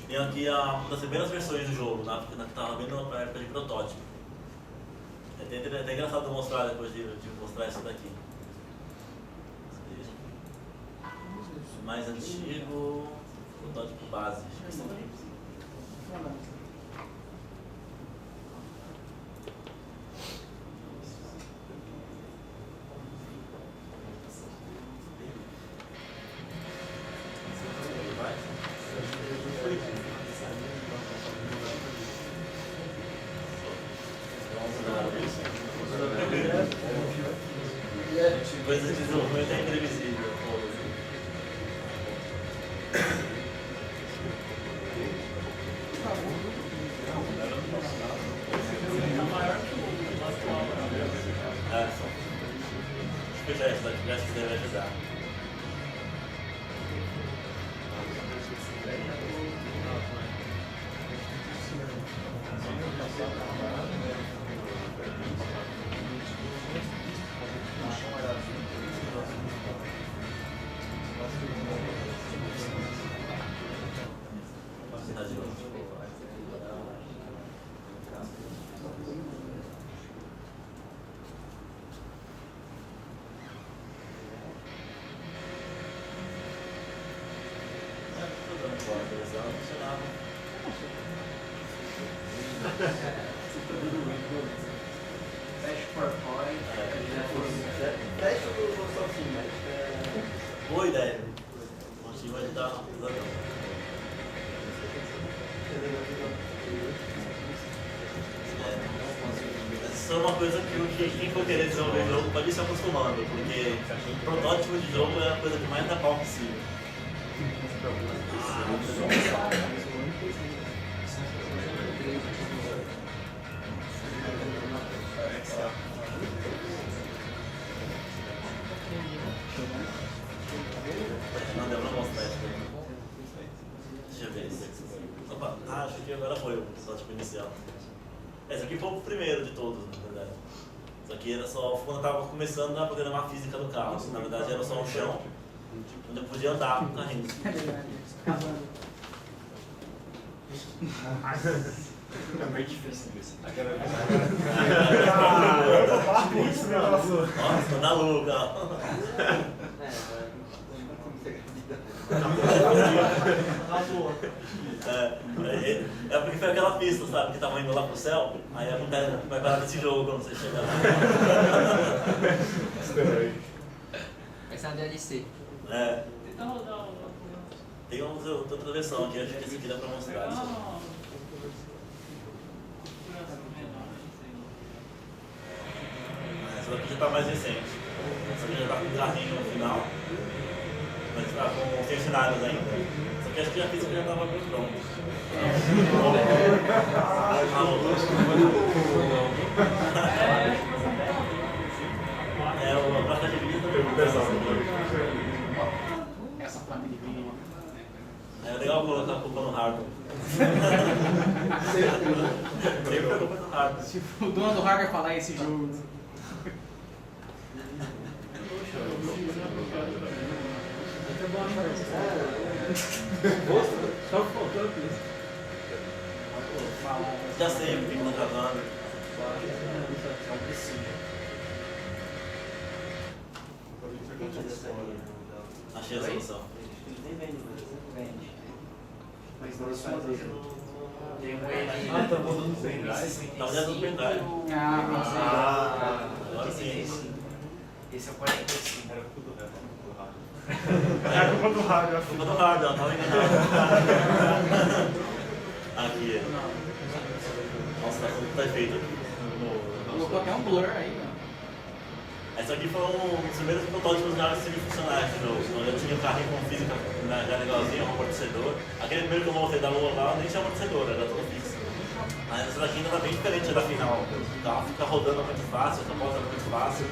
Tem aqui uma das primeiras versões do jogo, na que estava bem na época de protótipo. É até engraçado mostrar depois de mostrar isso daqui. Mais antigo, protótipo base. Acho que esse aqui. Coisa de desenvolvimento é imprevisível. Deixa eu fechar isso daqui, acho que deve ajudar. Boa ideia. O time vai estar pesadão. Essa é uma coisa que quem for querer desenvolver jogo pode ir se acostumando, porque protótipo de jogo é a coisa que mais dá pau possível. Não deu pra mostrar isso daí. Deixa eu ver isso. Opa, acho que agora foi o protótipo inicial. Esse aqui foi o primeiro de todos, na verdade. Isso aqui era só quando eu estava começando a programar a física do carro. Na verdade era só um chão onde eu podia andar com o carrinho. É meio difícil isso. Nossa, na luga. É porque foi aquela pista, sabe, que tava indo lá pro céu, aí acontece, vai parar desse jogo quando você chegar lá. Vai ser uma DLC. É. Tenta rodar o... Tem outra versão aqui, acho que esse aqui dá pra mostrar. Essa daqui já tá mais recente. Essa aqui já tá com o carrinho no final. Mas tá com sem cenários ainda. Isso aqui Porque acho que a física já estava meio pronta. É, o placa de vídeo também. Essa placa de vídeo. É legal colocar a culpa no hardware. Sempre a culpa no hardware. Se o dono do hardware falar esse jogo. Só faltou aqui. Já sei o que está gravando. Achei a solução. Mas não é só dele. Ah, tá mudando o pendrive. Tá olhando no pendrive. Agora sim. Esse é o 45. Era culpa do resto. É a culpa do hardware. A culpa do hardware, tava enganado. Aqui. Nossa, tá feito aqui. Colocou até um blur aí, mano. Esse aqui foi um dos primeiros protótipos de arte semi-funcionais do jogo. Onde eu tinha um carrinho com física já legalzinho, um amortecedor. Aquele primeiro que eu montei da Lua lá nem tinha amortecedor, era todo fixo. Mas essa daqui ainda tá bem diferente da final. O carro fica rodando muito fácil, a volta muito fácil.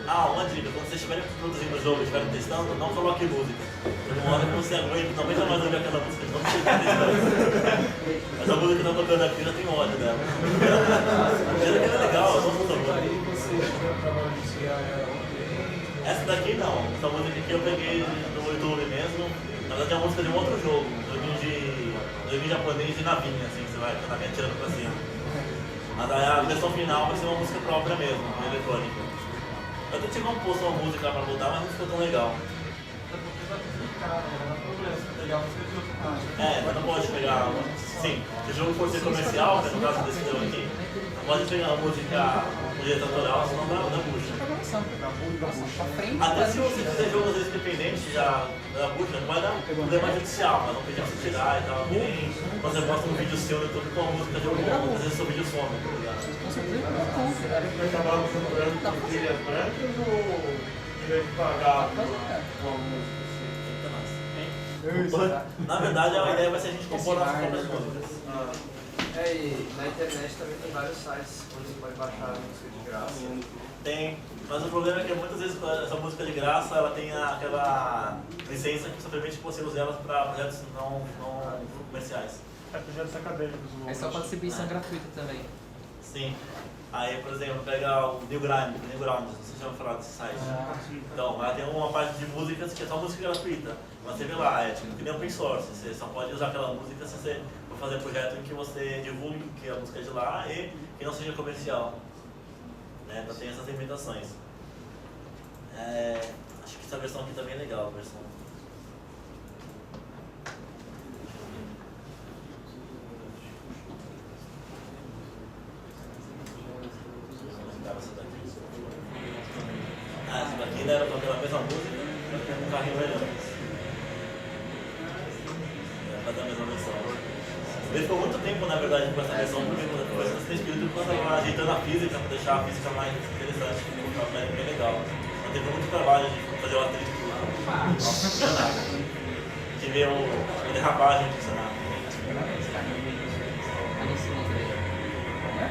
Ah, uma dica, quando vocês estiverem produzindo o jogo e estiverem testando, não coloque música. Porque uma hora que você aguenta, não vai mais ouvir aquela música, não você está testando. Mas a música que tá tocando aqui já tem ódio dela. Ela que é legal, eu gosto da música. Essa daqui não, essa música aqui eu peguei no YouTube mesmo. Na verdade é uma música de um outro jogo, um joguinho japonês de navinha, assim, você vai com a navinha tirando pra cima. Mas a versão final vai ser uma música própria mesmo, eletrônica. Eu tentei compor uma música pra botar, mas não ficou tão legal. É, mas não pode pegar. Sim, se o jogo for ser comercial, que é no caso desse jogo aqui, não pode pegar uma música no direito autoral, senão dá bucha. Até se você fizer jogos independentes já da bucha, não vai dar problema judicial, mas não pedir pra você tirar e tal. Que nem quando você posta um vídeo seu no YouTube com a música de algum, às vezes seu vídeo some, tá ligado? Vai acabar usando branco com trilhas brancas ou em vez de pagar uma música? Na verdade, a ideia vai ser a gente compor nossas próprias músicas. É, e na internet também tem vários sites onde você pode baixar a música de graça. Tem, mas o problema é que muitas vezes essa música de graça ela tem aquela licença que só permite que você use ela para projetos não comerciais. É projetos acadêmicos. É só para distribuição gratuita também. Sim. Aí, por exemplo, pega o Newgrounds, vocês já ouviram falar desse site? Então, lá tem uma parte de músicas que é só música gratuita. Mas você vê lá, é tipo que nem open source, você só pode usar aquela música se você for fazer um projeto em que você divulgue que a música é de lá e que não seja comercial. Né? Então tem essas limitações. Acho que essa versão aqui também é legal, a versão. Essa daqui era com aquela mesma música, com um carrinho melhor. Fazer a mesma versão. Ele ficou muito tempo, na verdade, com essa versão, porque depois você tem espírito quando estava ajeitando a física, para deixar a física mais interessante, ficou bem legal. Então teve muito trabalho de fazer o atrito tudo. Nossa, de ver a derrapagem funcionar.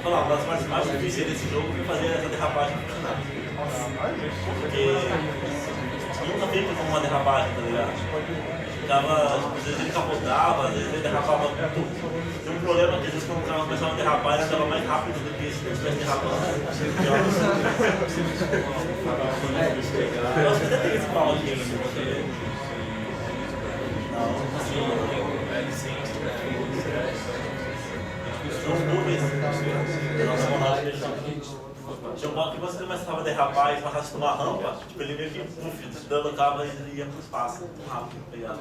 Falar, uma das partes mais difíceis desse jogo foi fazer essa derrapagem funcionar. Porque eu nunca fiz com uma derrapagem, tá ligado? Ficava, às vezes ele capotava, às vezes ele derrapava tudo. Tinha um problema que às vezes quando o carro começava a derrapar, ele andava mais rápido do que se ele estivesse derrapando. Eu acho que até tem esse pau aqui, né? Não, assim, são os bugs da nossa monada de chão. Tinha um que você começava a derrapar e passasse numa rampa, tipo, ele meio que dando cabo e ia pro espaço, muito rápido, tá ligado?